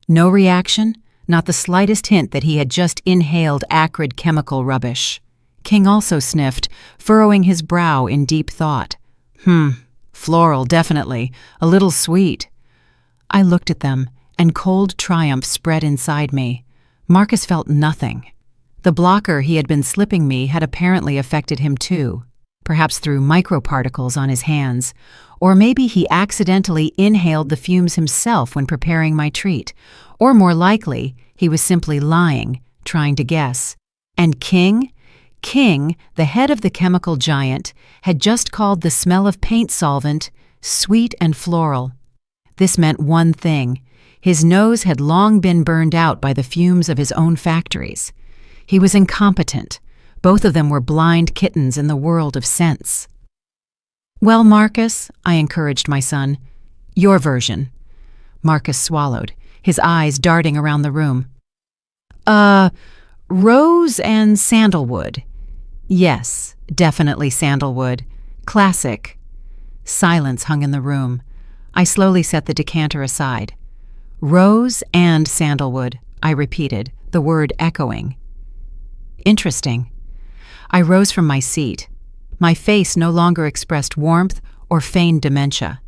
No reaction, not the slightest hint that he had just inhaled acrid chemical rubbish. King also sniffed, furrowing his brow in deep thought. Floral, definitely. A little sweet." I looked at them, and cold triumph spread inside me. Marcus felt nothing. The blocker he had been slipping me had apparently affected him too, perhaps through microparticles on his hands, or maybe he accidentally inhaled the fumes himself when preparing my treat, or more likely, he was simply lying, trying to guess. And King, the head of the chemical giant, had just called the smell of paint solvent sweet and floral. This meant one thing. His nose had long been burned out by the fumes of his own factories. He was incompetent. Both of them were blind kittens in the world of scents. "Well, Marcus," I encouraged my son, "your version." Marcus swallowed, his eyes darting around the room. Rose and sandalwood. Yes, definitely sandalwood. Classic. Silence hung in the room. I slowly set the decanter aside. Rose and sandalwood, I repeated, the word echoing. Interesting. I rose from my seat. My face no longer expressed warmth or feigned dementia.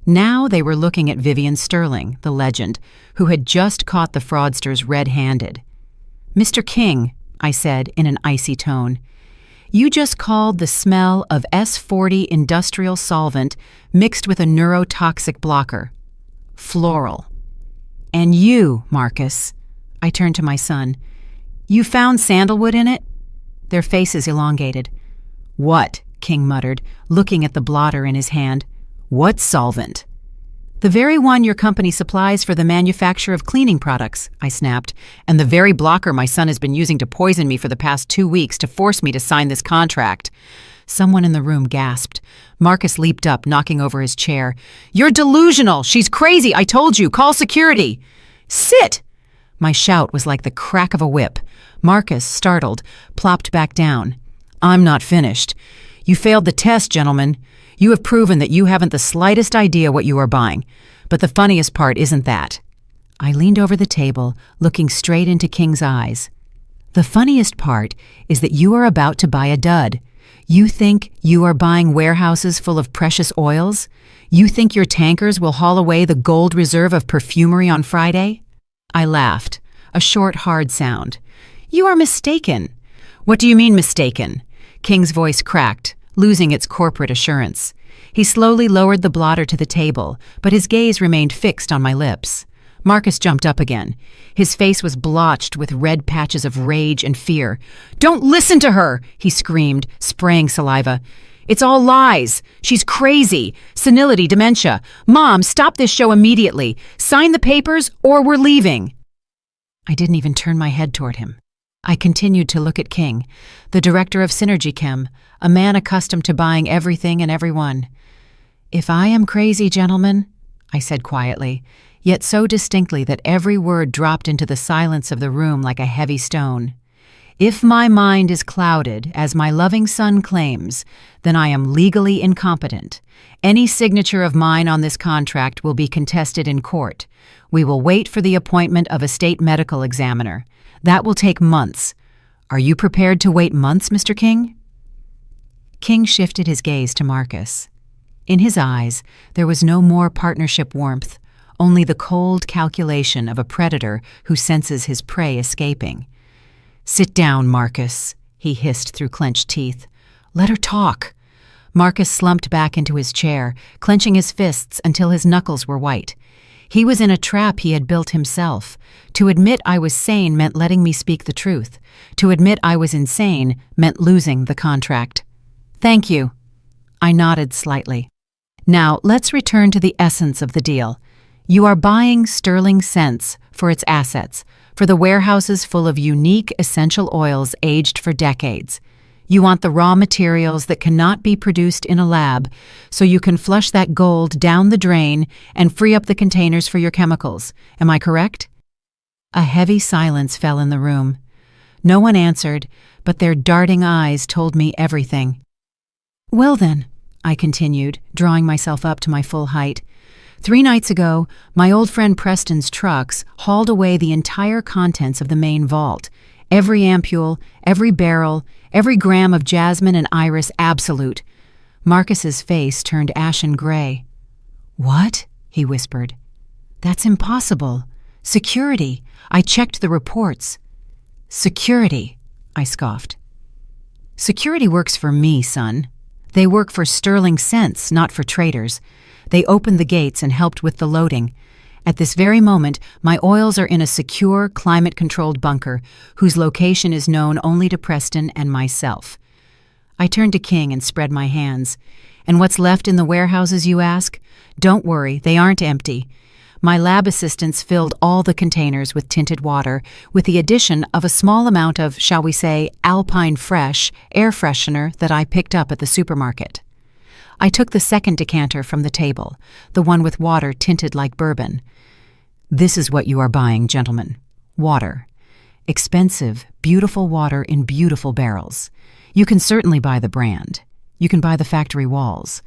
Now they were looking at Vivian Sterling, the legend, who had just caught the fraudsters red-handed. "Mr. King," I said in an icy tone, "you just called the smell of S40 industrial solvent mixed with a neurotoxic blocker floral. And you, Marcus," I turned to my son, "you found sandalwood in it?" Their faces elongated. "What?" King muttered, looking at the blotter in his hand. "What solvent?" "The very one your company supplies for the manufacture of cleaning products," I snapped, "and the very blocker my son has been using to poison me for the past 2 weeks to force me to sign this contract." Someone in the room gasped. Marcus leaped up, knocking over his chair. "You're delusional! She's crazy! I told you! Call security!" "Sit!" My shout was like the crack of a whip. Marcus, startled, plopped back down. "I'm not finished. You failed the test, gentlemen. You have proven that you haven't the slightest idea what you are buying. But the funniest part isn't that." I leaned over the table, looking straight into King's eyes. "The funniest part is that you are about to buy a dud. You think you are buying warehouses full of precious oils? You think your tankers will haul away the gold reserve of perfumery on Friday?" I laughed, a short, hard sound. "You are mistaken." "What do you mean mistaken?" King's voice cracked, losing its corporate assurance. He slowly lowered the blotter to the table, but his gaze remained fixed on my lips. Marcus jumped up again. His face was blotched with red patches of rage and fear. "Don't listen to her!" he screamed, spraying saliva. "It's all lies. She's crazy. Senility, dementia. Mom, stop this show immediately. Sign the papers or we're leaving." I didn't even turn my head toward him. I continued to look at King, the director of Synergy Chem, a man accustomed to buying everything and everyone. "If I am crazy, gentlemen," I said quietly, yet so distinctly that every word dropped into the silence of the room like a heavy stone. "If my mind is clouded, as my loving son claims, then I am legally incompetent. Any signature of mine on this contract will be contested in court. We will wait for the appointment of a state medical examiner. That will take months. Are you prepared to wait months, Mr. King?" King shifted his gaze to Marcus. In his eyes, there was no more partnership warmth, only the cold calculation of a predator who senses his prey escaping. "Sit down, Marcus," he hissed through clenched teeth. "Let her talk." Marcus slumped back into his chair, clenching his fists until his knuckles were white. He was in a trap he had built himself. To admit I was sane meant letting me speak the truth. To admit I was insane meant losing the contract. "Thank you." I nodded slightly. "Now, let's return to the essence of the deal. You are buying sterling cents for its assets, for the warehouses full of unique essential oils aged for decades. You want the raw materials that cannot be produced in a lab, so you can flush that gold down the drain and free up the containers for your chemicals. Am I correct?" A heavy silence fell in the room. No one answered, but their darting eyes told me everything. "Well then," I continued, drawing myself up to my full height, 3 nights ago, my old friend Preston's trucks hauled away the entire contents of the main vault. Every ampule, every barrel, every gram of jasmine and iris absolute. Marcus's face turned ashen gray. "What?" he whispered. "That's impossible. Security. I checked the reports." "Security," I scoffed. "Security works for me, son. They work for sterling cents, not for traders. They opened the gates and helped with the loading. At this very moment, my oils are in a secure, climate-controlled bunker, whose location is known only to Preston and myself." I turned to King and spread my hands. "And what's left in the warehouses, you ask? Don't worry, they aren't empty. My lab assistants filled all the containers with tinted water, with the addition of a small amount of, shall we say, Alpine Fresh air freshener that I picked up at the supermarket." I took the second decanter from the table, the one with water tinted like bourbon. "This is what you are buying, gentlemen. Water. Expensive, beautiful water in beautiful barrels. You can certainly buy the brand. You can buy the factory walls.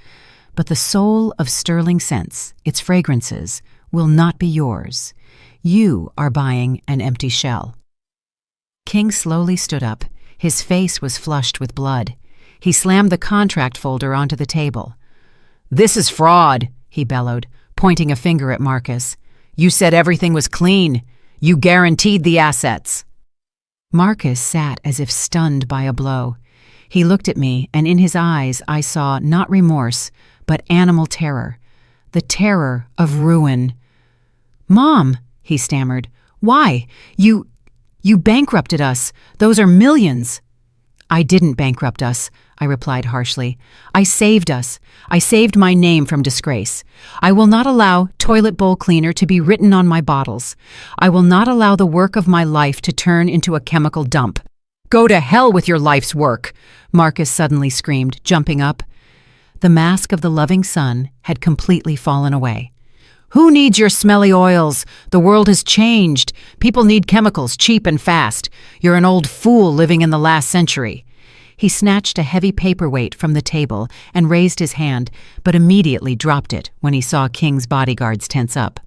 But the soul of sterling scents, its fragrances, will not be yours. You are buying an empty shell." King slowly stood up. His face was flushed with blood. He slammed the contract folder onto the table. "This is fraud," he bellowed, pointing a finger at Marcus. "You said everything was clean. You guaranteed the assets." Marcus sat as if stunned by a blow. He looked at me, and in his eyes I saw not remorse, but animal terror. The terror of ruin. "Mom," he stammered, "why? You bankrupted us. Those are millions." "I didn't bankrupt us," I replied harshly. "I saved us. I saved my name from disgrace. I will not allow toilet bowl cleaner to be written on my bottles. I will not allow the work of my life to turn into a chemical dump." "Go to hell with your life's work!" Marcus suddenly screamed, jumping up. The mask of the loving son had completely fallen away. "Who needs your smelly oils? The world has changed. People need chemicals, cheap and fast. You're an old fool living in the last century." He snatched a heavy paperweight from the table and raised his hand, but immediately dropped it when he saw King's bodyguards tense up.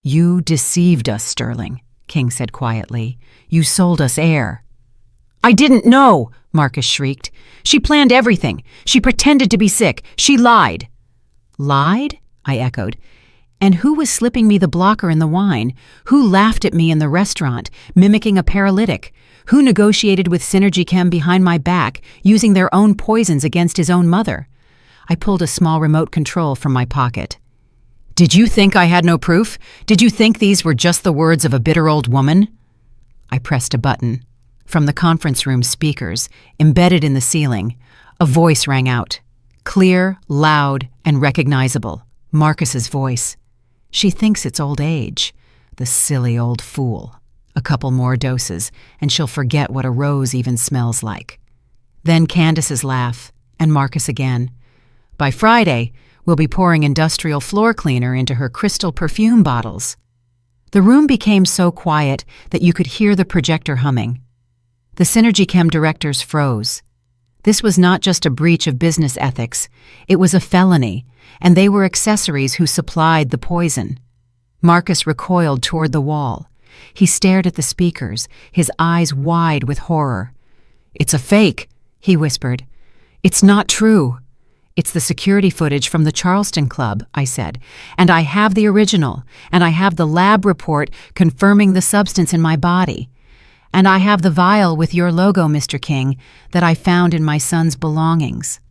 "You deceived us, Sterling," King said quietly. "You sold us air." "I didn't know!" Marcus shrieked. "She planned everything. She pretended to be sick. She lied." "Lied?" I echoed. "And who was slipping me the blocker in the wine? Who laughed at me in the restaurant, mimicking a paralytic? Who negotiated with Synergy Chem behind my back, using their own poisons against his own mother?" I pulled a small remote control from my pocket. "Did you think I had no proof? Did you think these were just the words of a bitter old woman?" I pressed a button. From the conference room speakers, embedded in the ceiling, a voice rang out. Clear, loud, and recognizable. Marcus's voice. "She thinks it's old age. The silly old fool. A couple more doses, and she'll forget what a rose even smells like." Then Candace's laugh, and Marcus again. "By Friday, we'll be pouring industrial floor cleaner into her crystal perfume bottles." The room became so quiet that you could hear the projector humming. The Synergy Chem directors froze. This was not just a breach of business ethics, it was a felony, and they were accessories who supplied the poison. Marcus recoiled toward the wall. He stared at the speakers, his eyes wide with horror. "It's a fake," he whispered. "It's not true." "It's the security footage from the Charleston Club," I said, "and I have the original, and I have the lab report confirming the substance in my body. And I have the vial with your logo, Mr. King, that I found in my son's belongings."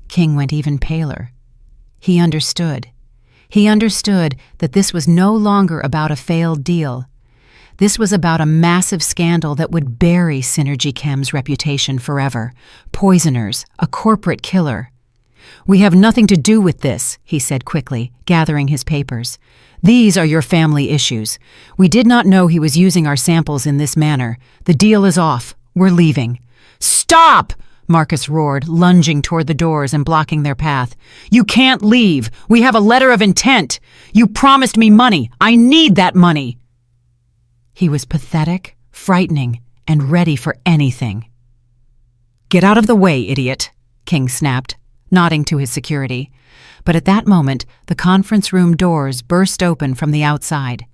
King went even paler. He understood. He understood that this was no longer about a failed deal. This was about a massive scandal that would bury Synergy Chem's reputation forever. Poisoners, a corporate killer. "We have nothing to do with this," he said quickly, gathering his papers. "These are your family issues. We did not know he was using our samples in this manner. The deal is off. We're leaving." "Stop!" Marcus roared, lunging toward the doors and blocking their path. "You can't leave. We have a letter of intent. You promised me money. I need that money." He was pathetic, frightening, and ready for anything. "Get out of the way, idiot," King snapped, nodding to his security. But at that moment, the conference room doors burst open from the outside.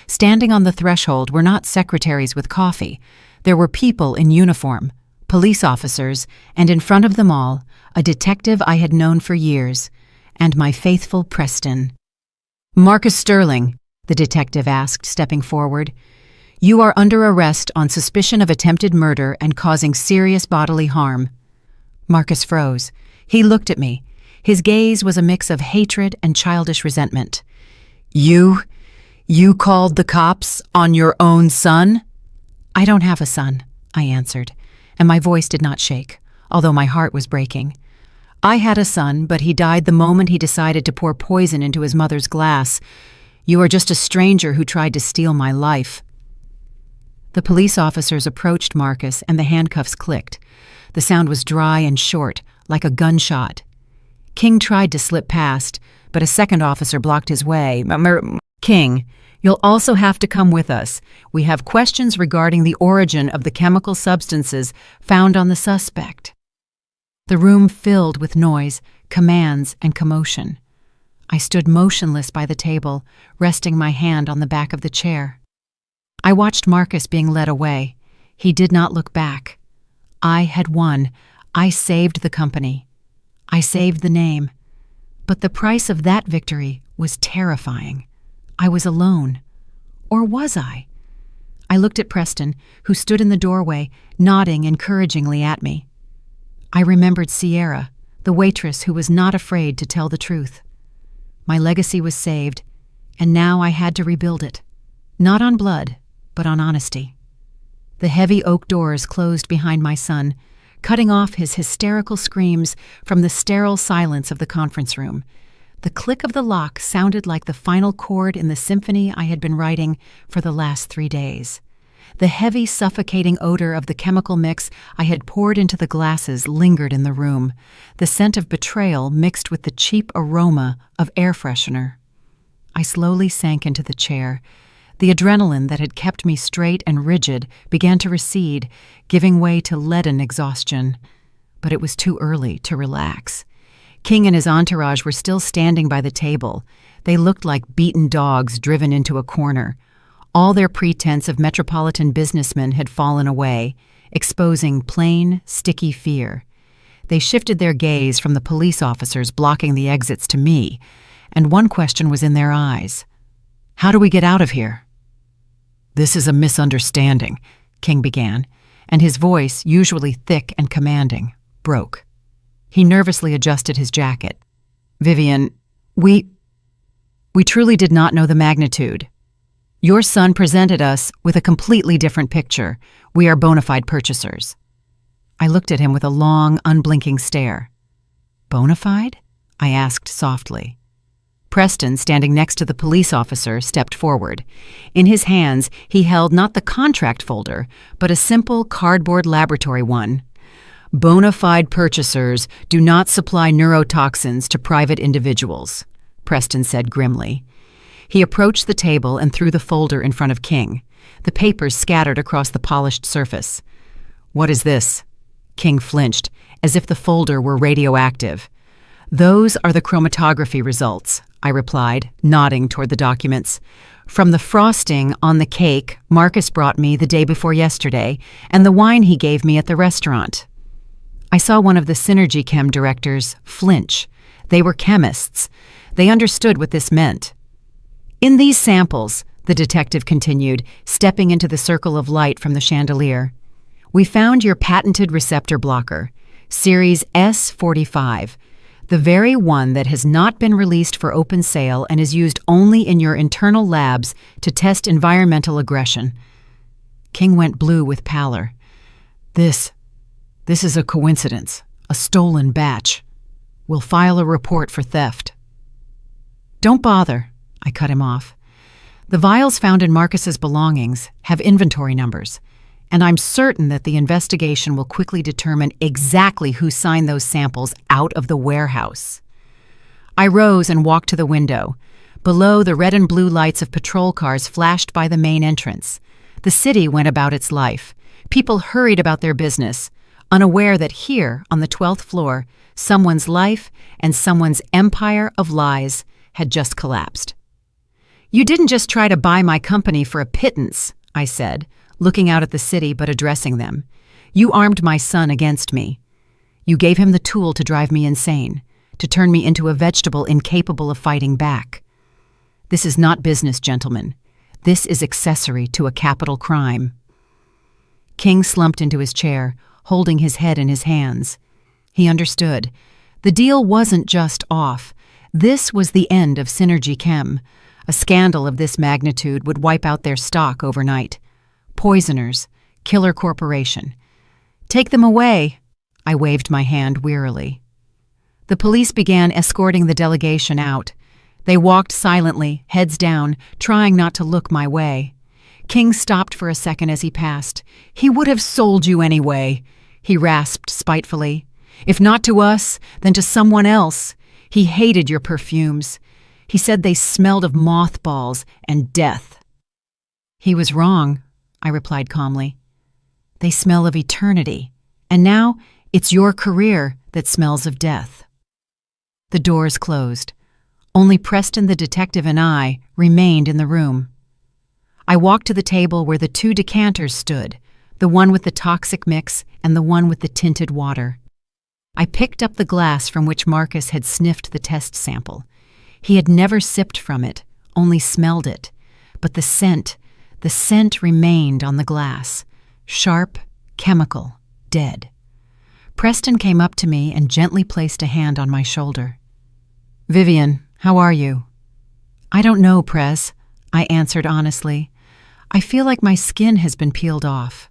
Standing on the threshold were not secretaries with coffee. There were people in uniform, police officers, and in front of them all, a detective I had known for years, and my faithful Preston. "Marcus Sterling," the detective asked, stepping forward, "you are under arrest on suspicion of attempted murder and causing serious bodily harm." Marcus froze. He looked at me. His gaze was a mix of hatred and childish resentment. You called the cops on your own son?" "I don't have a son," I answered, and my voice did not shake, although my heart was breaking. "I had a son, but he died the moment he decided to pour poison into his mother's glass. You are just a stranger who tried to steal my life." The police officers approached Marcus, and the handcuffs clicked. The sound was dry and short, like a gunshot. King tried to slip past, but a second officer blocked his way. "King, You'll also have to come with us. We have questions regarding the origin of the chemical substances found on the suspect." The room filled with noise, commands, and commotion. I stood motionless by the table, resting my hand on the back of the chair. I watched Marcus being led away. He did not look back. I had won. I saved the company. I saved the name. But the price of that victory was terrifying. I was alone. Or was I? I looked at Preston, who stood in the doorway, nodding encouragingly at me. I remembered Sierra, the waitress who was not afraid to tell the truth. My legacy was saved, and now I had to rebuild it. Not on blood, but on honesty. The heavy oak doors closed behind my son, cutting off his hysterical screams from the sterile silence of the conference room. The click of the lock sounded like the final chord in the symphony I had been writing for the last 3 days. The heavy, suffocating odor of the chemical mix I had poured into the glasses lingered in the room, the scent of betrayal mixed with the cheap aroma of air freshener. I slowly sank into the chair. The adrenaline that had kept me straight and rigid began to recede, giving way to leaden exhaustion. But it was too early to relax. King and his entourage were still standing by the table. They looked like beaten dogs driven into a corner. All their pretense of metropolitan businessmen had fallen away, exposing plain, sticky fear. They shifted their gaze from the police officers blocking the exits to me, and one question was in their eyes. "How do we get out of here?" "This is a misunderstanding," King began, and his voice, usually thick and commanding, broke. He nervously adjusted his jacket. "Vivian, we truly did not know the magnitude. Your son presented us with a completely different picture. We are bona fide purchasers." I looked at him with a long, unblinking stare. "Bona fide?" I asked softly. Preston, standing next to the police officer, stepped forward. In his hands, he held not the contract folder, but a simple cardboard laboratory one. "Bona fide purchasers do not supply neurotoxins to private individuals," Preston said grimly. He approached the table and threw the folder in front of King. The papers scattered across the polished surface. "What is this?" King flinched, as if the folder were radioactive. "Those are the chromatography results," I replied, nodding toward the documents. "From the frosting on the cake Marcus brought me the day before yesterday, and the wine he gave me at the restaurant." I saw one of the Synergy Chem directors flinch. They were chemists. They understood what this meant. "In these samples," the detective continued, stepping into the circle of light from the chandelier, "we found your patented receptor blocker, Series S45, the very one that has not been released for open sale and is used only in your internal labs to test environmental aggression." King went blue with pallor. This is a coincidence, a stolen batch. We'll file a report for theft." "Don't bother," I cut him off. "The vials found in Marcus's belongings have inventory numbers, and I'm certain that the investigation will quickly determine exactly who signed those samples out of the warehouse." I rose and walked to the window. Below, the red and blue lights of patrol cars flashed by the main entrance. The city went about its life. People hurried about their business, unaware that here, on the 12th floor, someone's life and someone's empire of lies had just collapsed. "You didn't just try to buy my company for a pittance," I said, looking out at the city but addressing them. "You armed my son against me. You gave him the tool to drive me insane, to turn me into a vegetable incapable of fighting back. This is not business, gentlemen. This is accessory to a capital crime." King slumped into his chair, holding his head in his hands. He understood. The deal wasn't just off. This was the end of Synergy Chem. A scandal of this magnitude would wipe out their stock overnight. Poisoners, killer corporation. "Take them away," I waved my hand wearily. The police began escorting the delegation out. They walked silently, heads down, trying not to look my way. King stopped for a second as he passed. "He would have sold you anyway," he rasped spitefully. "If not to us, then to someone else. He hated your perfumes. He said they smelled of mothballs and death. He was wrong, I replied calmly. They smell of eternity, and now it's your career that smells of death. The doors closed. Only Preston the detective and I remained in the room. I walked to the table where the 2 decanters stood, the one with the toxic mix and the one with the tinted water. I picked up the glass from which Marcus had sniffed the test sample. He had never sipped from it, only smelled it, but the scent remained on the glass. Sharp, chemical, dead. Preston came up to me and gently placed a hand on my shoulder. "Vivian, how are you?" "I don't know, Pres," I answered honestly. "I feel like my skin has been peeled off."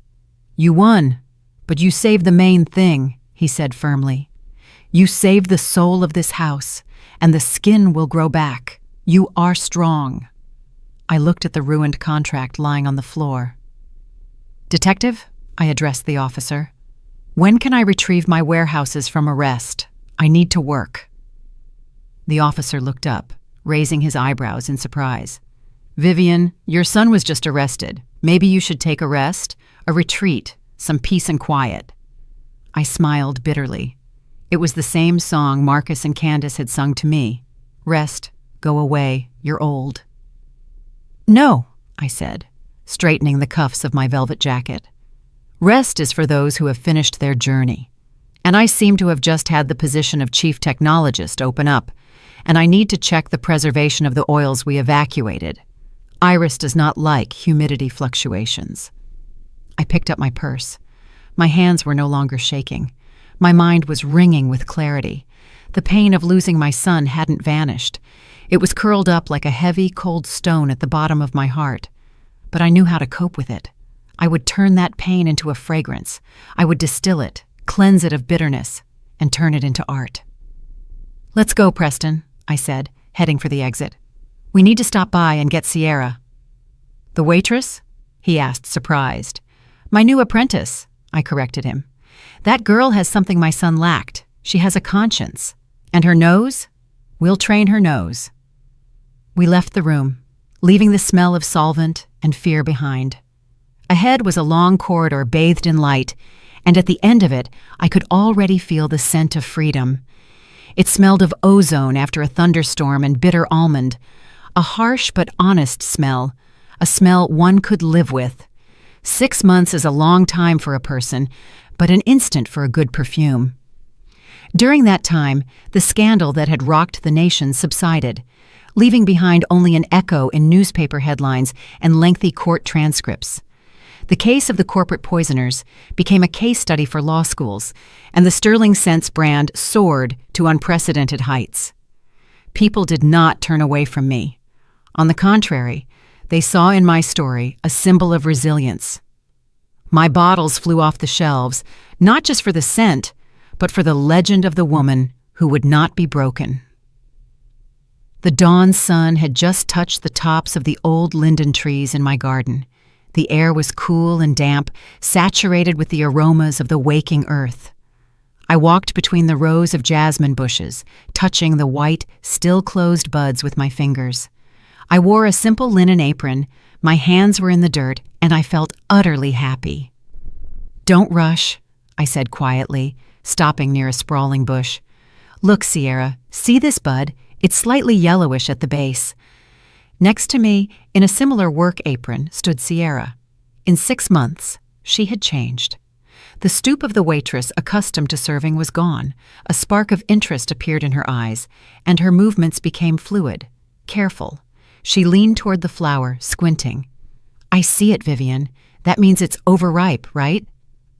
"You won, but you saved the main thing," he said firmly. "You saved the soul of this house, and the skin will grow back. You are strong." I looked at the ruined contract lying on the floor. "Detective," I addressed the officer, "when can I retrieve my warehouses from arrest? I need to work." The officer looked up, raising his eyebrows in surprise. "Vivian, your son was just arrested. Maybe you should take a rest, a retreat, some peace and quiet." I smiled bitterly. It was the same song Marcus and Candace had sung to me. "Rest, go away, you're old." "No," I said, straightening the cuffs of my velvet jacket. "Rest is for those who have finished their journey. And I seem to have just had the position of chief technologist open up, and I need to check the preservation of the oils we evacuated. Iris does not like humidity fluctuations." I picked up my purse. My hands were no longer shaking. My mind was ringing with clarity. The pain of losing my son hadn't vanished. It was curled up like a heavy, cold stone at the bottom of my heart. But I knew how to cope with it. I would turn that pain into a fragrance. I would distill it, cleanse it of bitterness, and turn it into art. "Let's go, Preston," I said, heading for the exit. "We need to stop by and get Sierra." "The waitress?" he asked, surprised. "My new apprentice," I corrected him. "That girl has something my son lacked. She has a conscience. And her nose? We'll train her nose." We left the room, leaving the smell of solvent and fear behind. Ahead was a long corridor bathed in light, and at the end of it, I could already feel the scent of freedom. It smelled of ozone after a thunderstorm and bitter almond, a harsh but honest smell, a smell one could live with. 6 months is a long time for a person, but an instant for a good perfume. During that time, the scandal that had rocked the nation subsided, leaving behind only an echo in newspaper headlines and lengthy court transcripts. The case of the corporate poisoners became a case study for law schools, and the Sterling Scents brand soared to unprecedented heights. People did not turn away from me. On the contrary, they saw in my story a symbol of resilience. My bottles flew off the shelves, not just for the scent, but for the legend of the woman who would not be broken. The dawn sun had just touched the tops of the old linden trees in my garden. The air was cool and damp, saturated with the aromas of the waking earth. I walked between the rows of jasmine bushes, touching the white, still-closed buds with my fingers. I wore a simple linen apron, my hands were in the dirt, and I felt utterly happy. "Don't rush," I said quietly, stopping near a sprawling bush. "Look, Sierra, see this bud? It's slightly yellowish at the base." Next to me, in a similar work apron, stood Sierra. In 6 months, she had changed. The stoop of the waitress accustomed to serving was gone. A spark of interest appeared in her eyes, and her movements became fluid, careful. She leaned toward the flower, squinting. "I see it, Vivian. That means it's overripe, right?"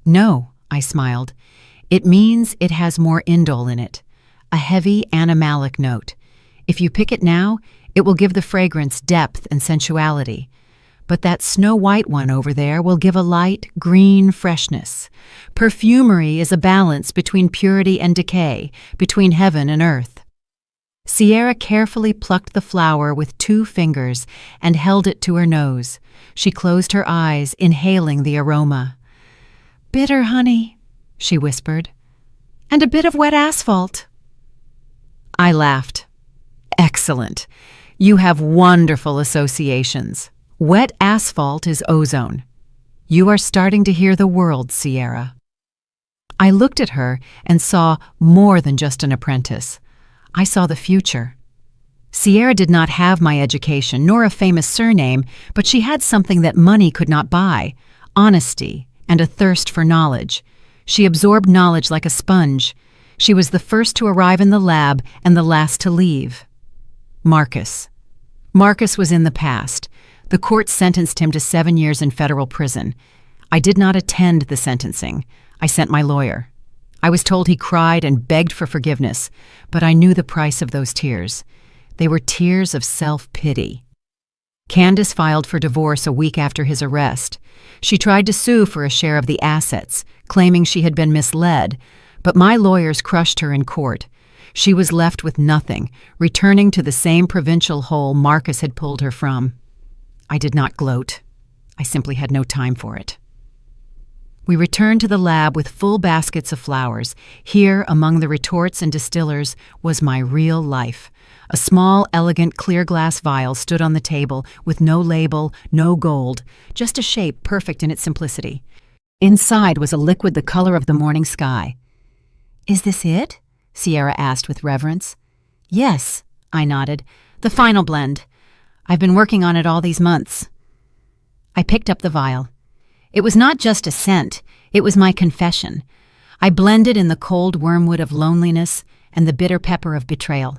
"No," I smiled. "It means it has more indole in it, a heavy animalic note. If you pick it now, it will give the fragrance depth and sensuality. But that snow-white one over there will give a light, green freshness. Perfumery is a balance between purity and decay, between heaven and earth." Sierra carefully plucked the flower with 2 fingers and held it to her nose. She closed her eyes, inhaling the aroma. "Bitter honey," she whispered, "and a bit of wet asphalt." I laughed. Excellent. You have wonderful associations. Wet asphalt is ozone. You are starting to hear the world, Sierra. I looked at her and saw more than just an apprentice. I saw the future. Sierra did not have my education nor a famous surname, but she had something that money could not buy: honesty and a thirst for knowledge. She absorbed knowledge like a sponge. She was the first to arrive in the lab and the last to leave. Marcus. Marcus was in the past. The court sentenced him to 7 years in federal prison. I did not attend the sentencing. I sent my lawyer. I was told he cried and begged for forgiveness, but I knew the price of those tears. They were tears of self-pity. Candace filed for divorce a week after his arrest. She tried to sue for a share of the assets, claiming she had been misled, but my lawyers crushed her in court. She was left with nothing, returning to the same provincial hole Marcus had pulled her from. I did not gloat. I simply had no time for it. We returned to the lab with full baskets of flowers. Here, among the retorts and distillers, was my real life. A small, elegant, clear glass vial stood on the table with no label, no gold, just a shape perfect in its simplicity. Inside was a liquid the color of the morning sky. "Is this it?" Sierra asked with reverence. "Yes," I nodded. "The final blend. I've been working on it all these months." I picked up the vial. It was not just a scent, it was my confession. I blended in the cold wormwood of loneliness and the bitter pepper of betrayal.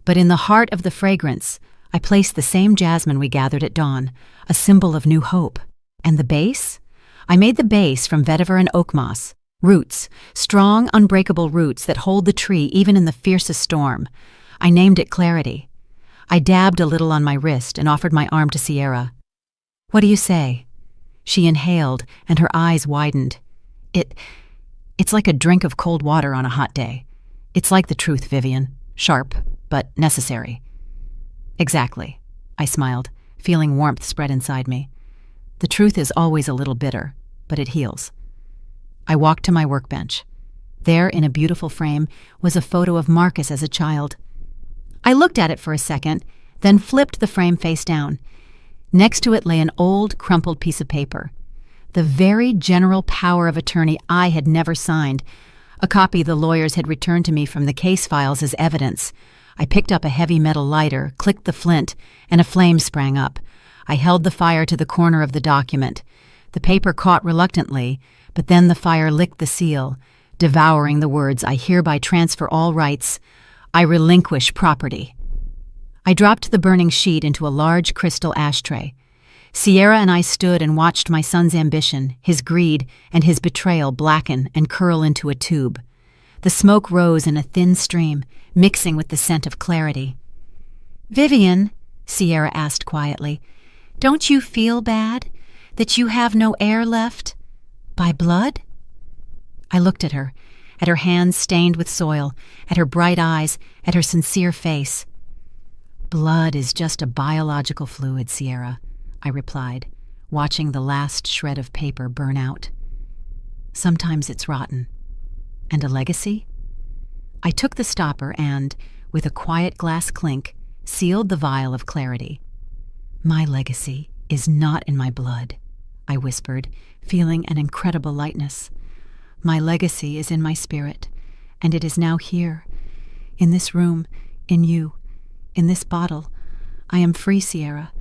But in the heart of the fragrance, I placed the same jasmine we gathered at dawn, a symbol of new hope. And the base? I made the base from vetiver and oak moss. Roots, strong, unbreakable roots that hold the tree even in the fiercest storm. I named it Clarity. I dabbed a little on my wrist and offered my arm to Sierra. "What do you say?" She inhaled, and her eyes widened. It's like a drink of cold water on a hot day. It's like the truth, Vivian. Sharp, but necessary. Exactly, I smiled, feeling warmth spread inside me. The truth is always a little bitter, but it heals. I walked to my workbench. There, in a beautiful frame, was a photo of Marcus as a child. I looked at it for a second, then flipped the frame face down. Next to it lay an old, crumpled piece of paper. The very general power of attorney I had never signed. A copy the lawyers had returned to me from the case files as evidence. I picked up a heavy metal lighter, clicked the flint, and a flame sprang up. I held the fire to the corner of the document. The paper caught reluctantly, but then the fire licked the seal, devouring the words, "I hereby transfer all rights. I relinquish property." I dropped the burning sheet into a large crystal ashtray. Sierra and I stood and watched my son's ambition, his greed, and his betrayal blacken and curl into a tube. The smoke rose in a thin stream, mixing with the scent of clarity. "Vivian," Sierra asked quietly, "don't you feel bad that you have no air left? By blood?" I looked at her hands stained with soil, at her bright eyes, at her sincere face. "Blood is just a biological fluid, Sierra," I replied, watching the last shred of paper burn out. "Sometimes it's rotten. And a legacy?" I took the stopper and, with a quiet glass clink, sealed the vial of clarity. "My legacy is not in my blood," I whispered, feeling an incredible lightness. "My legacy is in my spirit, and it is now here, in this room, in you, in this bottle. I am free, Sierra,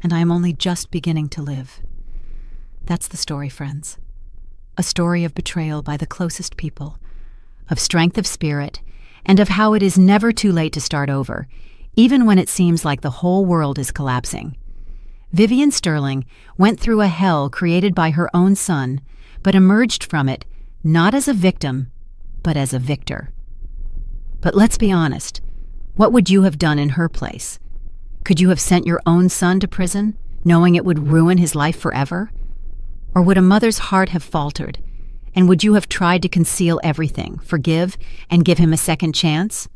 and I am only just beginning to live." That's the story, friends. A story of betrayal by the closest people, of strength of spirit, and of how it is never too late to start over, even when it seems like the whole world is collapsing. Vivian Sterling went through a hell created by her own son, but emerged from it not as a victim, but as a victor. But let's be honest, what would you have done in her place? Could you have sent your own son to prison, knowing it would ruin his life forever? Or would a mother's heart have faltered, and would you have tried to conceal everything, forgive, and give him a second chance?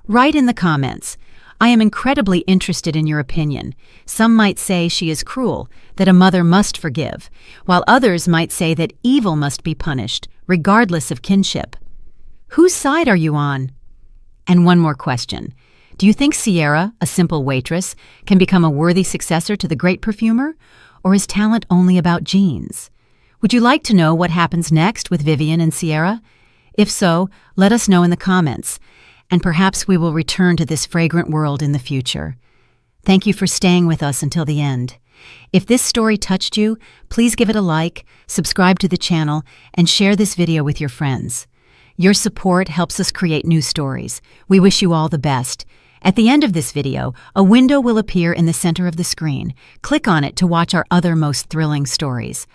Write in the comments. I am incredibly interested in your opinion. Some might say she is cruel, that a mother must forgive, while others might say that evil must be punished, regardless of kinship. Whose side are you on? And one more question. Do you think Sierra, a simple waitress, can become a worthy successor to the great perfumer? Or is talent only about genes? Would you like to know what happens next with Vivian and Sierra? If so, let us know in the comments, and perhaps we will return to this fragrant world in the future. Thank you for staying with us until the end. If this story touched you, please give it a like, subscribe to the channel, and share this video with your friends. Your support helps us create new stories. We wish you all the best. At the end of this video, a window will appear in the center of the screen. Click on it to watch our other most thrilling stories.